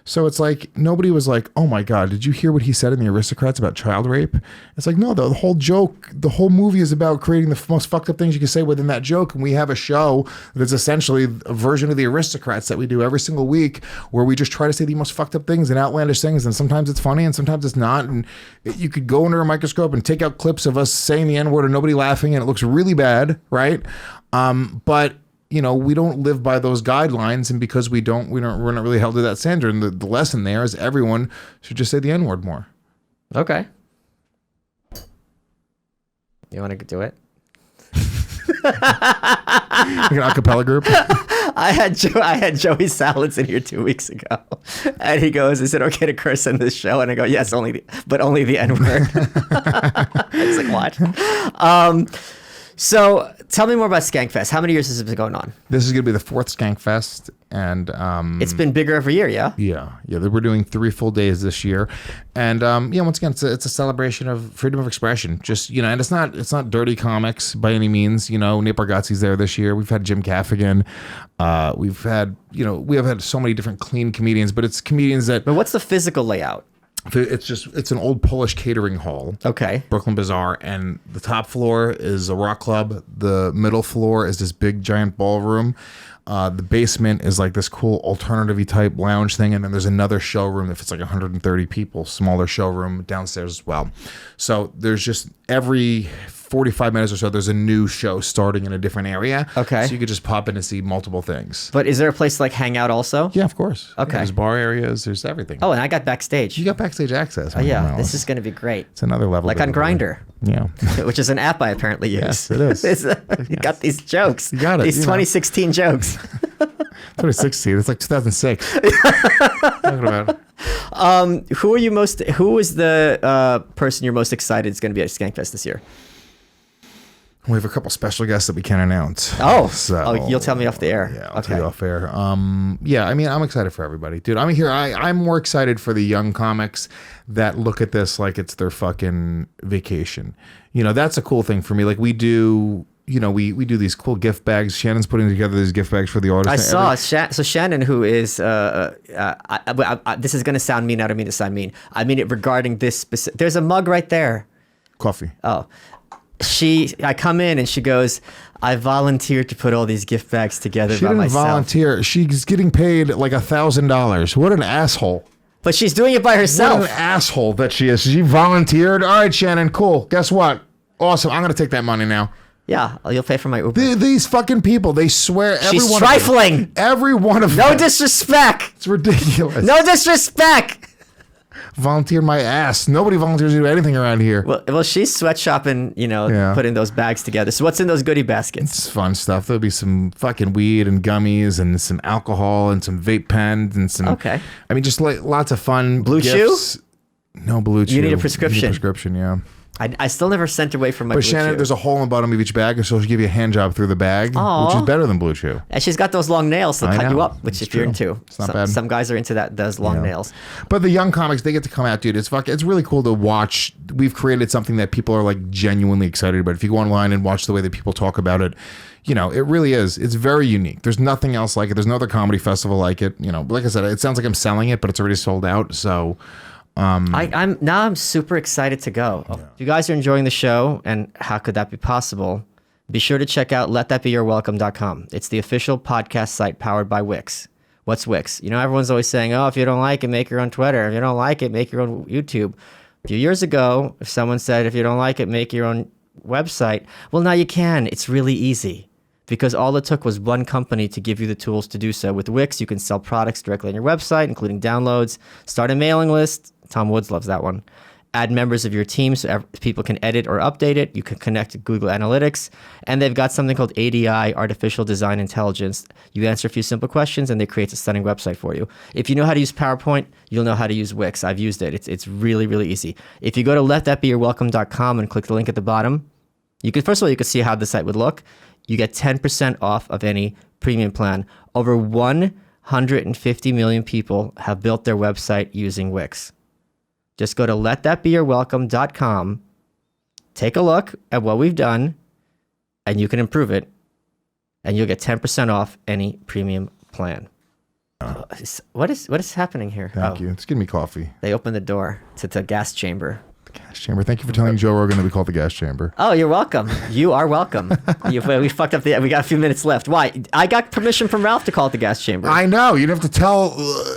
So it's like, nobody was like, oh my God, did you hear what he said in The Aristocrats about child rape? It's like, no, the whole joke, the whole movie is about creating the most fucked up things you can say within that joke. And we have a show that's essentially a version of The Aristocrats that we do every single week, where we just try to say the most fucked up things and outlandish things. And sometimes it's funny and sometimes it's not. And you could go under a microscope and take out clips of us saying the N-word and nobody laughing, and it looks really bad, right? But you know, we don't live by those guidelines, and because we're not really held to that standard. And the lesson there is everyone should just say the N-word more. Okay. You want to do it? Like an acapella group. I had Joey Salads in here 2 weeks ago, and he goes, "Is it okay to curse in this show?" And I go, "Yes, only the N-word." I was like, "What?" So tell me more about Skankfest. How many years has it been going on? This is going to be the 4th Skankfest, and it's been bigger every year, yeah? Yeah. We're doing 3 full days this year, and once again, it's a celebration of freedom of expression. Just, you know, and it's not dirty comics by any means. You know, Nate Bargatze's there this year. We've had Jim Gaffigan. We have had so many different clean comedians, but it's comedians that. But what's the physical layout? It's an old Polish catering hall. Okay. Brooklyn Bazaar. And the top floor is a rock club. The middle floor is this big giant ballroom. The basement is like this cool alternative-y type lounge thing. And then there's another showroom that fits like 130 people, smaller showroom downstairs as well. So there's just every 45 minutes or so, there's a new show starting in a different area. Okay. So you could just pop in and see multiple things. But is there a place to like hang out also? Yeah, of course. Okay. Yeah, there's bar areas. There's everything. Oh, and I got backstage. You got backstage access. Oh, yeah. Wow. This is going to be great. It's another level. Like on Grindr. Yeah. Which is an app I apparently use. Yes, it is. You got these jokes. You got it. These 2016 jokes. 2016. It's like 2006. Talking about. Who is the person you're most excited is going to be at Skankfest this year? We have a couple special guests that we can't announce. Oh, you'll tell me off the air. Yeah, I'll tell you off air. Yeah, I mean, I'm excited for everybody, dude. I'm here. I'm more excited for the young comics that look at this like it's their fucking vacation. You know, that's a cool thing for me. Like we do. You know, we do these cool gift bags. Shannon's putting together these gift bags for the artists. I saw. So Shannon, who is, this is going to sound mean. I don't mean to sound mean. I mean it regarding this specific. There's a mug right there. Coffee. Oh. I come in and she goes, I volunteered to put all these gift bags together by myself. She didn't volunteer. She's getting paid like $1,000. What an asshole. But she's doing it by herself. What an asshole that she is. She volunteered. All right, Shannon, cool. Guess what? Awesome. I'm going to take that money now. Yeah, you'll pay for my Uber. These fucking people, they swear. She's trifling. Every one of them. No disrespect. It's ridiculous. No disrespect. Volunteer my ass. Nobody volunteers to do anything around here. Well, she's sweatshopping, putting those bags together. So what's in those goodie baskets? It's fun stuff. There'll be some fucking weed and gummies and some alcohol and some vape pens and some. Okay. I mean, just like lots of fun. Blue gifts. Chew? No Blue Chew. You need a prescription. Yeah. I still never sent away from my Blue Shannon, Chew. there's a hole in the bottom of each bag, so she'll give you a hand job through the bag, which is better than Blue Chew. And she's got those long nails to cut you up, which if you're into. It's not bad. Some guys are into those long nails. But the young comics, they get to come out, dude. It's really cool to watch. We've created something that people are like genuinely excited about. If you go online and watch the way that people talk about it, you know, it really is. It's very unique. There's nothing else like it. There's no other comedy festival like it. You know, like I said, it sounds like I'm selling it, but it's already sold out. So I'm super excited to go. Yeah. If you guys are enjoying the show, and how could that be possible? Be sure to check out letthatbeyourwelcome.com. It's the official podcast site powered by Wix. What's Wix? You know, everyone's always saying, if you don't like it, make your own Twitter. If you don't like it, make your own YouTube. A few years ago, if someone said, if you don't like it, make your own website. Well, now you can. It's really easy. Because all it took was one company to give you the tools to do so. With Wix, you can sell products directly on your website, including downloads, start a mailing list. Tom Woods loves that one. add members of your team so people can edit or update it. You can connect to Google Analytics. And they've got something called ADI, Artificial Design Intelligence. You answer a few simple questions and they create a stunning website for you. If you know how to use PowerPoint, you'll know how to use Wix. I've used it. It's really, really easy. If you go to letthatbeyourwelcome.com and click the link at the bottom, you can, first of all, you can see how the site would look. You get 10% off of any premium plan. Over 150 million people have built their website using Wix. Just go to letthatbeyourwelcome.com, take a look at what we've done, and you can improve it, and you'll get 10% off any premium plan. What is happening here? Thank you. It's giving me coffee. They opened the door to the gas chamber. The gas chamber. Thank you for telling Joe Rogan that we call it the gas chamber. Oh, you're welcome. You are welcome. We fucked up. We got a few minutes left. Why? I got permission from Ralph to call it the gas chamber. I know. You'd have to tell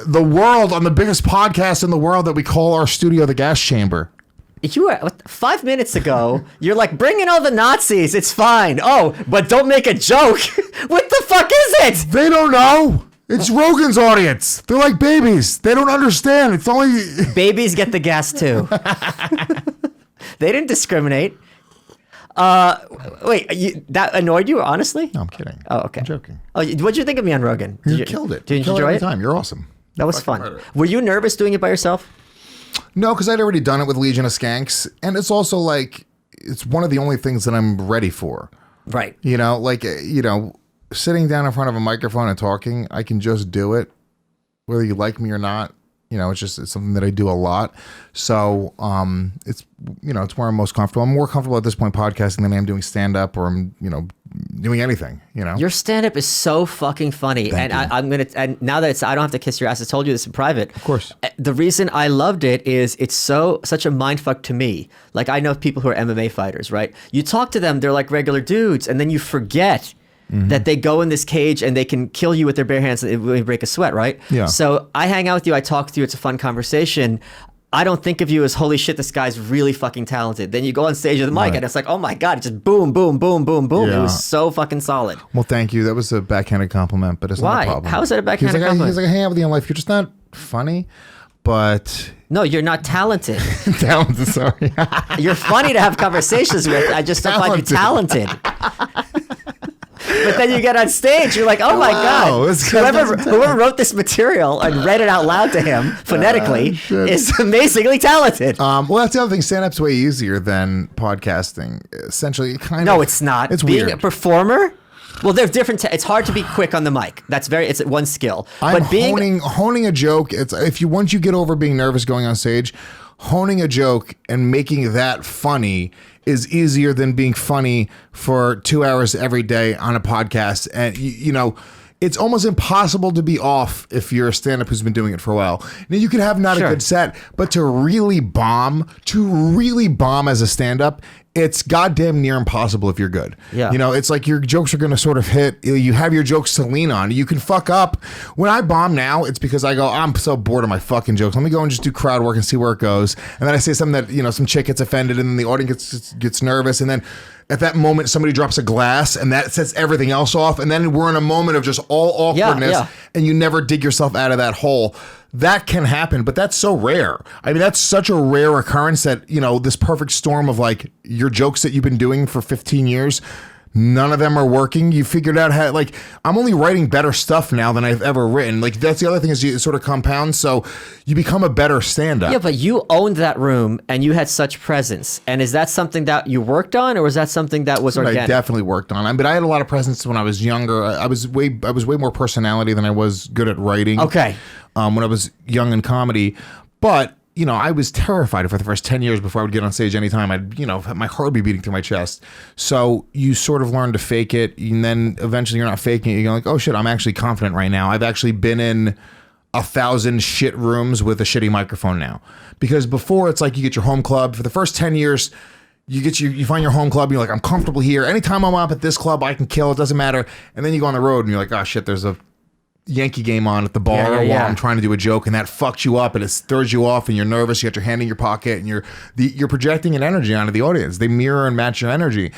the world on the biggest podcast in the world that we call our studio the gas chamber. You were 5 minutes ago. You're like, bring in all the Nazis. It's fine. Oh, but don't make a joke. What the fuck is it? They don't know. It's Rogan's audience. They're like babies. They don't understand. It's only babies get the gas too. They didn't discriminate. Wait, that annoyed you, honestly? No, I'm kidding. Oh, okay. I'm joking. Oh, what'd you think of me on Rogan? You killed it. Did you kill it enjoy every it? time. You're awesome. That was fun. Were you nervous doing it by yourself? No, because I'd already done it with Legion of Skanks, and it's also like it's one of the only things that I'm ready for. Right. You know, like sitting down in front of a microphone and talking, I can just do it, whether you like me or not. You know, it's something that I do a lot. So it's where I'm most comfortable. I'm more comfortable at this point podcasting than I am doing stand up or I'm doing anything. Your stand up is so fucking funny. And now that I don't have to kiss your ass. I told you this in private. Of course. The reason I loved it is it's such a mindfuck to me. Like I know people who are MMA fighters, right? You talk to them, they're like regular dudes, and then you forget that they go in this cage and they can kill you with their bare hands and they break a sweat, right? Yeah. So I hang out with you, I talk to you, it's a fun conversation. I don't think of you as, holy shit, this guy's really fucking talented. Then you go on stage with the mic and it's like, oh my God, it's just boom, boom, boom, boom, boom. Yeah. It was so fucking solid. Well, thank you. That was a backhanded compliment, but it's not a problem. How is that a backhanded compliment? He's like, I hang out with you in life. You're just not funny, but... No, you're not talented. Talented, sorry. You're funny to have conversations with. I just don't find you talented. But then you get on stage, you're like, oh my God, whoever wrote this material and read it out loud to him phonetically is amazingly talented. Well, that's the other thing. Stand-up's way easier than podcasting. Essentially, No, it's not. It's Being weird. a performer, well, they're different. It's hard to be quick on the mic. It's one skill. I'm but honing a joke. Once you get over being nervous going on stage, honing a joke and making that funny is easier than being funny for 2 hours every day on a podcast. And it's almost impossible to be off if you're a stand-up who's been doing it for a while. Now, you could have not a good set, but to really bomb as a stand-up, it's goddamn near impossible if you're good. Yeah. It's like your jokes are going to sort of hit. You have your jokes to lean on. You can fuck up. When I bomb now, it's because I go, I'm so bored of my fucking jokes. Let me go and just do crowd work and see where it goes. And then I say something that, some chick gets offended and then the audience gets nervous. And then at that moment, somebody drops a glass and that sets everything else off. And then we're in a moment of just all awkwardness and you never dig yourself out of that hole. That can happen, but that's so rare. I mean, that's such a rare occurrence that, this perfect storm of like your jokes that you've been doing for 15 years, none of them are working. You figured out how, like, I'm only writing better stuff now than I've ever written. Like, that's the other thing is it sort of compounds. So you become a better stand-up. Yeah, but you owned that room and you had such presence. And is that something that you worked on or was that something that was organic? I definitely worked on. But I had a lot of presence when I was younger. I was way more personality than I was good at writing. Okay. When I was young in comedy. But, I was terrified for the first 10 years before I would get on stage anytime. My heart would be beating through my chest. So you sort of learn to fake it. And then eventually you're not faking it. You're like, oh shit, I'm actually confident right now. I've actually been in 1,000 shit rooms with a shitty microphone now. Because before it's like you get your home club. For the first 10 years, you find your home club. You're like, I'm comfortable here. Anytime I'm up at this club, I can kill. It doesn't matter. And then you go on the road and you're like, oh shit, there's a Yankee game on at the bar while I'm trying to do a joke, and that fucks you up and it throws you off and you're nervous. You got your hand in your pocket and you're projecting an energy onto the audience. They mirror and match your energy.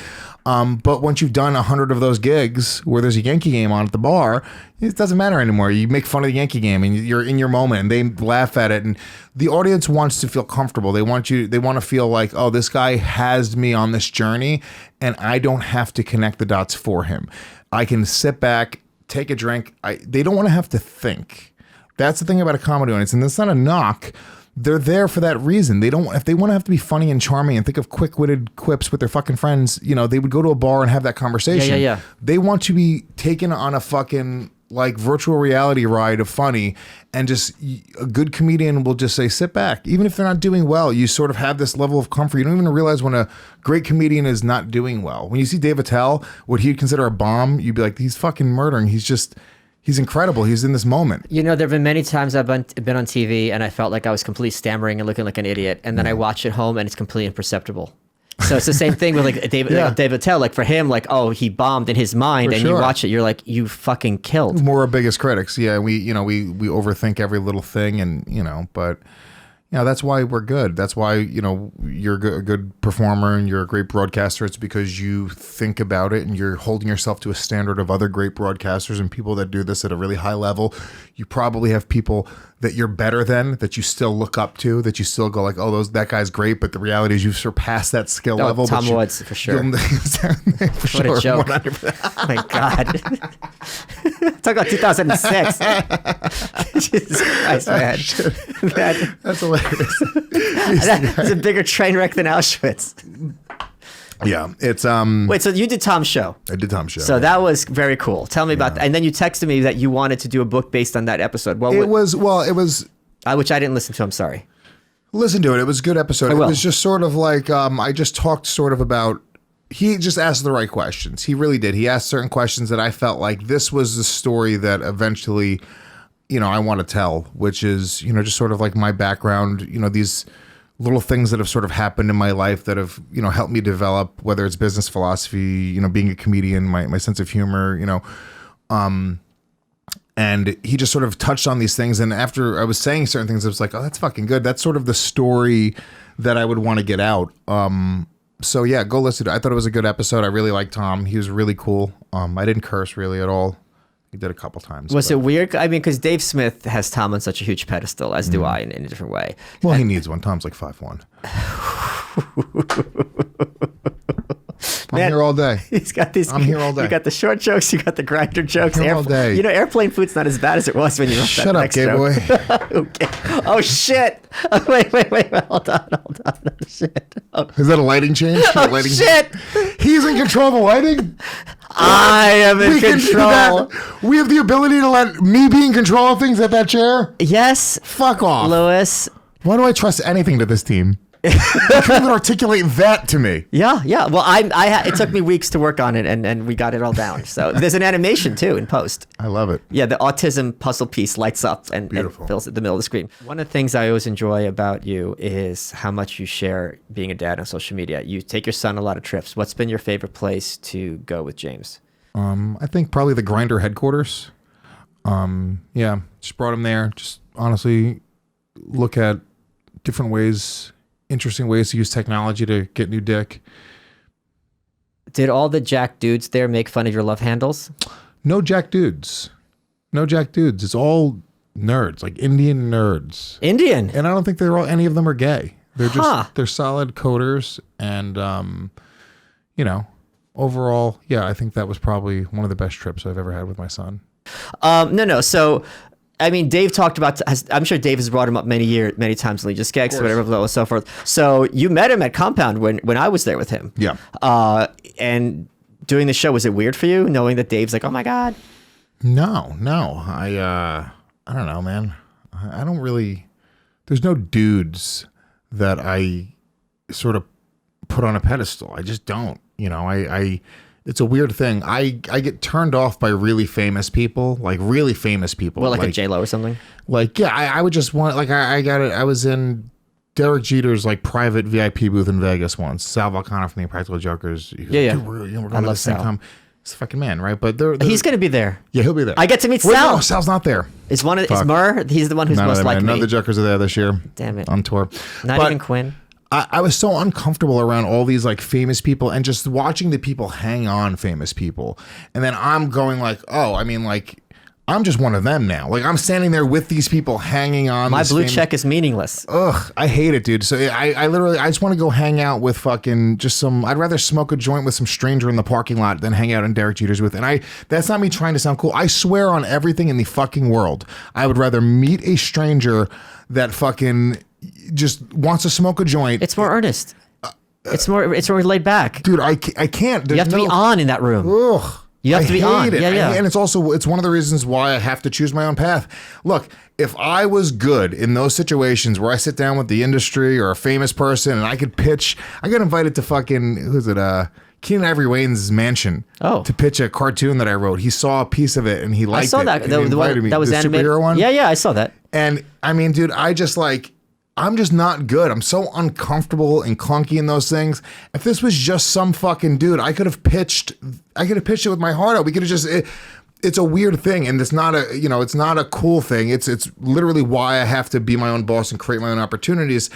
But once you've done 100 of those gigs where there's a Yankee game on at the bar, it doesn't matter anymore. You make fun of the Yankee game and you're in your moment and they laugh at it. And the audience wants to feel comfortable. They want to feel like, oh, this guy has me on this journey and I don't have to connect the dots for him. I can sit back, take a drink. They don't want to have to think. That's the thing about a comedy audience. And that's not a knock. They're there for that reason. If they want to have to be funny and charming and think of quick-witted quips with their fucking friends, they would go to a bar and have that conversation. Yeah. They want to be taken on a fucking like virtual reality ride of funny, and just a good comedian will just say, sit back. Even if they're not doing well, you sort of have this level of comfort. You don't even realize when a great comedian is not doing well. When you see Dave Attell, what he'd consider a bomb, you'd be like, he's fucking murdering. He's incredible. He's in this moment. There have been many times I've been on TV and I felt like I was completely stammering and looking like an idiot. And then I watch it home and it's completely imperceptible. So it's the same thing with like David Attell. Like for him, like, oh, he bombed in his mind, and you watch it, you're like, you fucking killed. We're our biggest critics. Yeah, we overthink every little thing, and but that's why we're good. That's why you're a good performer and you're a great broadcaster. It's because you think about it and you're holding yourself to a standard of other great broadcasters and people that do this at a really high level. You probably have people that you're better than, that you still look up to, that you still go like, oh, that guy's great. But the reality is you've surpassed that skill level. Tom Woods, for sure. For sure. What a joke. 100%. Oh my God. Talk about 2006. Jesus Christ, man. That's hilarious. That's a bigger train wreck than Auschwitz. Yeah, it's Wait, so you did Tom's show? I did Tom's show. So that was very cool. Tell me about that. And then you texted me that you wanted to do a book based on that episode. It was which I didn't listen to. I'm sorry. Listen to it. It was a good episode. It was just sort of like I just talked sort of about. He just asked the right questions. He really did. He asked certain questions that I felt like this was the story that eventually, I want to tell, which is just sort of like my background. These little things that have sort of happened in my life that have, helped me develop, whether it's business philosophy, being a comedian, my sense of humor, and he just sort of touched on these things. And after I was saying certain things, I was like, oh, that's fucking good. That's sort of the story that I would want to get out. So yeah, go listen to it. I thought it was a good episode. I really liked Tom. He was really cool. I didn't curse really at all. He did a couple times. Was it weird? I mean, because Dave Smith has Tom on such a huge pedestal, as do I, in a different way. Well, he needs one. Tom's like 5'1". I'm here all day. He's got these. I'm here all day. You got the short jokes. You got the grinder jokes. All day. Airplane food's not as bad as it was when you left Shut that up, gay boy. Okay. Oh shit! Oh, wait! Hold on. Oh, shit! Oh. Is that a lighting change? Shit! He's in control of the lighting. I am in control. We have the ability to let me be in control of things at that chair. Yes. Fuck off, Lewis. Why do I trust anything to this team? You can't even articulate that to me. Yeah. Well, it took me weeks to work on it, and we got it all down. So there's an animation too in post. I love it. Yeah, the autism puzzle piece lights up and fills at the middle of the screen. One of the things I always enjoy about you is how much you share being a dad on social media. You take your son a lot of trips. What's been your favorite place to go with James? I think probably the Grindr headquarters. Yeah, just brought him there. Just honestly look at different ways, interesting ways to use technology to get new dick. Did all the Jack dudes there make fun of your love handles? No Jack dudes. It's all nerds, like Indian nerds. Indian? And I don't think any of them are gay. They're just, they're solid coders. And, overall, yeah, I think that was probably one of the best trips I've ever had with my son. No. So, I mean, Dave talked about, I'm sure Dave has brought him up many times in Just Gags, whatever, and so forth. So you met him at Compound when I was there with him. Yeah. And doing the show, was it weird for you knowing that Dave's like, oh my God? No. I don't know, man. I don't really, there's no dudes that I sort of put on a pedestal. I just don't, it's a weird thing. I get turned off by really famous people. Well, like a J-Lo or something? Like, yeah, I would just want, like, I got it. I was in Derek Jeter's, like, private VIP booth in Vegas once. Sal Volcano from the Impractical Jokers. Yeah. We're going to the same time. He's a fucking man, right? But he's going to be there. Yeah, he'll be there. I get to meet Wait, Sal. No, Sal's not there. Is Murr? He's the one who's most like me. None of the Jokers are there this year. Damn it. On tour. Not even Quinn. I was so uncomfortable around all these like famous people and just watching the people hang on famous people. And then I'm going like, oh, I mean, like, I'm just one of them now. Like, I'm standing there with these people hanging on. My blue check is meaningless. Ugh, I hate it, dude. So I literally, I just want to go hang out with fucking just I'd rather smoke a joint with some stranger in the parking lot than hang out in Derek Jeter's with. And that's not me trying to sound cool. I swear on everything in the fucking world, I would rather meet a stranger that fucking just wants to smoke a joint. It's more earnest. It's more laid back. Dude, I can't. You have to be on in that room. Ugh. You have to be on. It. Yeah. And it's one of the reasons why I have to choose my own path. Look, if I was good in those situations where I sit down with the industry or a famous person and I could pitch, I got invited to fucking, who's it, Keenan Ivory Wayne's mansion to pitch a cartoon that I wrote. He saw a piece of it and he liked it. I saw that. The one that was animated. Superhero one? Yeah, I saw that. And I mean, dude, I'm just not good. I'm so uncomfortable and clunky in those things. If this was just some fucking dude, I could have pitched it with my heart out. We could have just, it's a weird thing. And it's not a cool thing. It's literally why I have to be my own boss and create my own opportunities.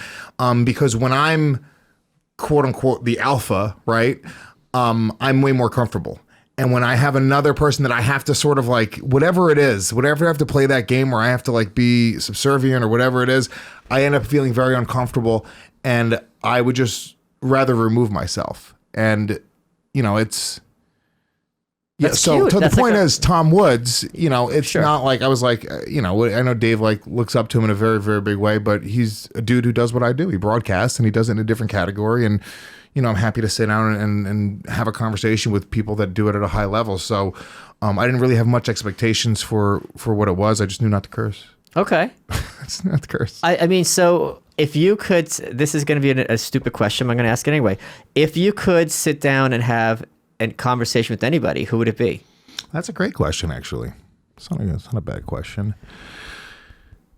Because when I'm quote unquote the alpha, right? I'm way more comfortable. And when I have another person that I have to sort of like, whatever it is, whatever I have to play that game where I have to like be subservient or whatever it is, I end up feeling very uncomfortable and I would just rather remove myself. And, it's... That's so cute. The point is, Tom Woods, it's Sure. not like I was like, I know Dave like looks up to him in a very, very big way, but he's a dude who does what I do. He broadcasts and he does it in a different category. And, I'm happy to sit down and have a conversation with people that do it at a high level. So I didn't really have much expectations for what it was. I just knew not to curse. Okay. It's not to curse. I mean, so if you could, this is going to be a stupid question, but I'm going to ask it anyway. If you could sit down and have a conversation with anybody, who would it be? That's a great question, actually. It's not a bad question.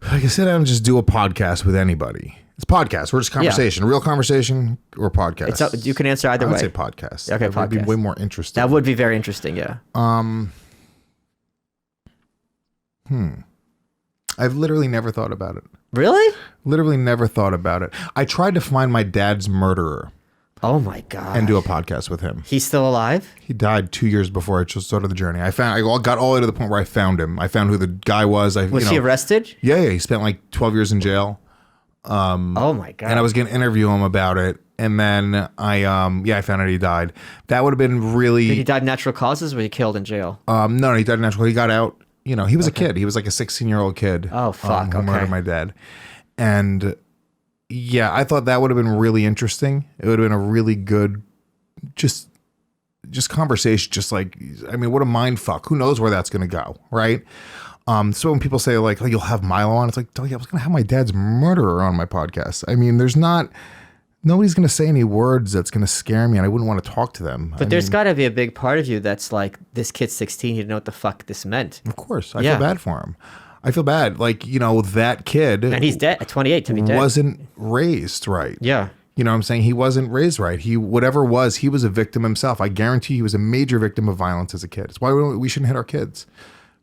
I can sit down and just do a podcast with anybody. It's podcast. We're just conversation. Real conversation or podcast. You can answer either way. I would say podcast. Okay, that would be way more interesting. That would be very interesting, yeah. I've literally never thought about it. Really? Literally never thought about it. I tried to find my dad's murderer. Oh my God. And do a podcast with him. He's still alive? He died 2 years before I just started the journey. I got all the way to the point where I found him. I found who the guy was. Was he arrested? Yeah. He spent like 12 years in jail. Oh my God. And I was going to interview him about it. And then I found out he died. That would have been really... Did he die of natural causes or was he killed in jail? No, he died natural. He got out. He was a kid. He was like a 16-year-old kid. Oh, fuck. Who murdered my dad. And yeah, I thought that would have been really interesting. It would have been a really good, just conversation. Just like, I mean, what a mind fuck. Who knows where that's going to go, right? So when people say like, oh, you'll have Milo on, it's like, I was going to have my dad's murderer on my podcast. I mean, nobody's going to say any words that's going to scare me and I wouldn't want to talk to them. But there's got to be a big part of you that's like, this kid's 16, he didn't know what the fuck this meant. Of course. I feel bad for him. I feel bad. Like, that kid. And he's dead at 28 to be dead. Wasn't raised right. Yeah. You know what I'm saying? He wasn't raised right. He was a victim himself. I guarantee he was a major victim of violence as a kid. It's why we shouldn't hit our kids.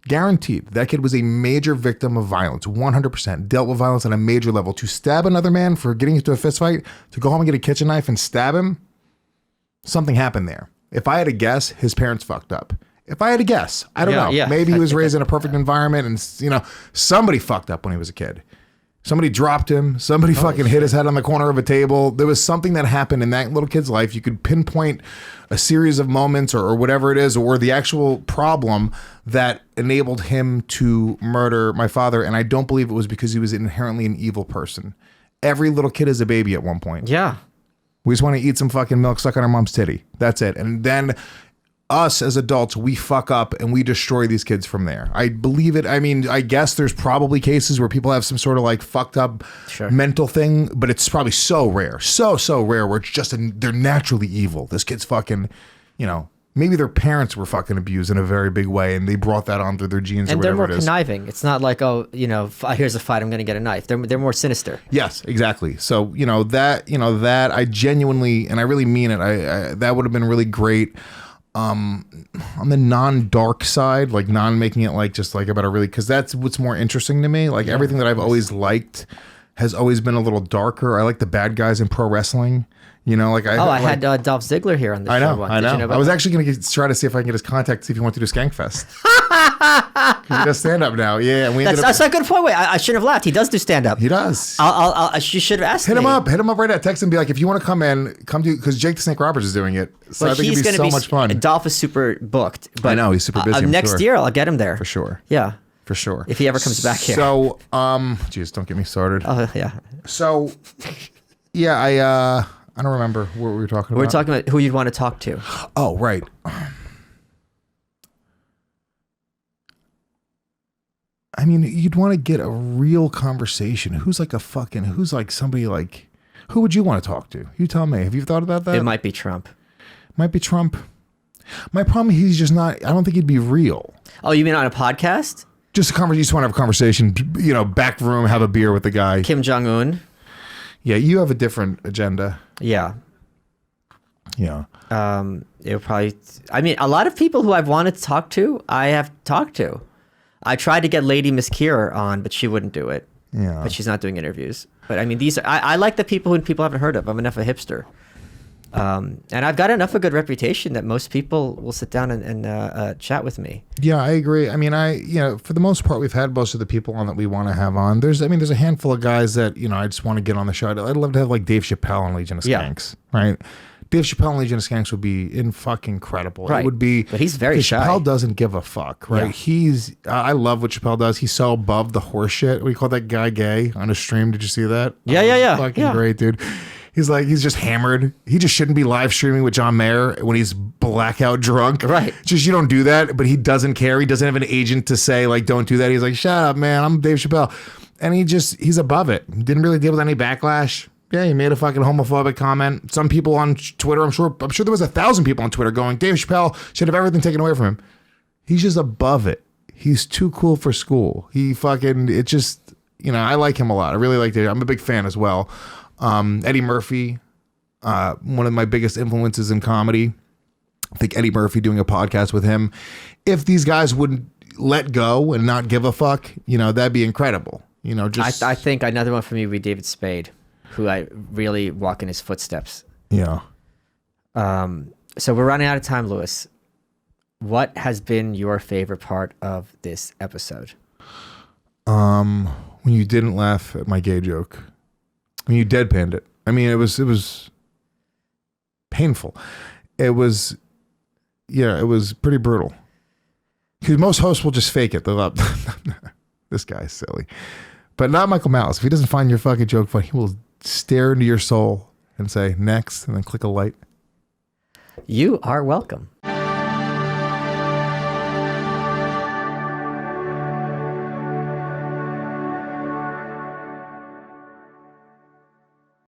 Guaranteed. That kid was a major victim of violence, 100%. Dealt with violence on a major level. To stab another man for getting into a fist fight, to go home and get a kitchen knife and stab him, something happened there. If I had to guess, his parents fucked up. If I had to guess, I don't know. Yeah. Maybe he was raised in a perfect environment and, somebody fucked up when he was a kid. Somebody dropped him. Somebody fucking hit his head on the corner of a table. There was something that happened in that little kid's life. You could pinpoint a series of moments or whatever it is, or the actual problem that enabled him to murder my father. And I don't believe it was because he was inherently an evil person. Every little kid is a baby at one point. Yeah. We just want to eat some fucking milk, suck on our mom's titty. That's it. And then us as adults, we fuck up and we destroy these kids from there. I believe it. I mean, I guess there's probably cases where people have some sort of like fucked up mental thing, but it's probably so rare, so rare where it's just they're naturally evil. This kid's fucking, maybe their parents were fucking abused in a very big way and they brought that onto their genes or whatever it is. And they're more conniving. It's not like, here's a fight, I'm going to get a knife. They're more sinister. Yes, exactly. So, that I genuinely, and I really mean it, I that would have been really great. on the non-dark side, like non-making it like just like about a really, because that's what's more interesting to me. Like everything that I've always liked has always been a little darker. I like the bad guys in pro wrestling. You know, like I had Dolph Ziggler here on the show once. I know. Did you know I was that? actually going to try to see if I can get his contact, see if he wants to do Skankfest. He does stand up now. Yeah, and we ended up. That's a good point. Wait, I shouldn't have laughed. He does do stand up. He does. You should have asked Hit me. him up right now. Text him, be like, if you want to come in, come to, because Jake the Snake Roberts is doing it. So I think it'd be so much fun. Dolph is super booked. But I know, he's super busy. Next year, I'll get him there. For sure. Yeah. For sure. If he ever comes back here. So, geez, don't get me started. Oh, yeah. So, yeah, I don't remember what we were talking about. We're talking about who you'd want to talk to. Oh, right. I mean, you'd want to get a real conversation. Who's like somebody like, who would you want to talk to? You tell me. Have you thought about that? It might be Trump. Might be Trump. My problem, he's just not, I don't think he'd be real. Oh, you mean on a podcast? Just a conversation, you just want to have a conversation, you know, back room, have a beer with the guy. Kim Jong-un? Yeah, you have a different agenda. Yeah. Yeah. It would probably, I mean, a lot of people who I've wanted to talk to, I have talked to. I tried to get Lady Miss Kier on, but she wouldn't do it. Yeah. But she's not doing interviews. But I mean, these are, I like the people who people haven't heard of. I'm enough a hipster. And I've got enough a good reputation that most people will sit down and chat with me. Yeah, I agree. I mean, for the most part, we've had most of the people on that we want to have on. There's a handful of guys that, you know, I just want to get on the show. I'd love to have like Dave Chappelle and Legion of Skanks, right? Dave Chappelle and Legion of Skanks would be fucking incredible. Right. It would be, but he's very shy. Chappelle doesn't give a fuck, right? Yeah. I love what Chappelle does. He's so above the horse shit. We call that guy gay on his stream. Did you see that? Yeah. Fucking great, dude. He's just hammered. He just shouldn't be live streaming with John Mayer when he's blackout drunk. Right. Just, you don't do that, but he doesn't care. He doesn't have an agent to say, like, don't do that. He's like, shut up, man. I'm Dave Chappelle. And he's above it. Didn't really deal with any backlash. Yeah, he made a fucking homophobic comment. Some people on Twitter, I'm sure there was 1,000 people on Twitter going, Dave Chappelle should have everything taken away from him. He's just above it. He's too cool for school. It just, you know, I like him a lot. I really like Dave. I'm a big fan as well. Eddie Murphy, one of my biggest influences in comedy. I think Eddie Murphy, doing a podcast with him. If these guys wouldn't let go and not give a fuck, you know, that'd be incredible. You know, just I think another one for me would be David Spade, who I really walk in his footsteps. Yeah. So we're running out of time, Lewis. What has been your favorite part of this episode? When you didn't laugh at my gay joke. When you deadpanned it. I mean, it was painful. It was pretty brutal. Because most hosts will just fake it. They'll up. This guy's silly. But not Michael Malice. If he doesn't find your fucking joke funny, he will stare into your soul and say, next, and then click a light. You are welcome.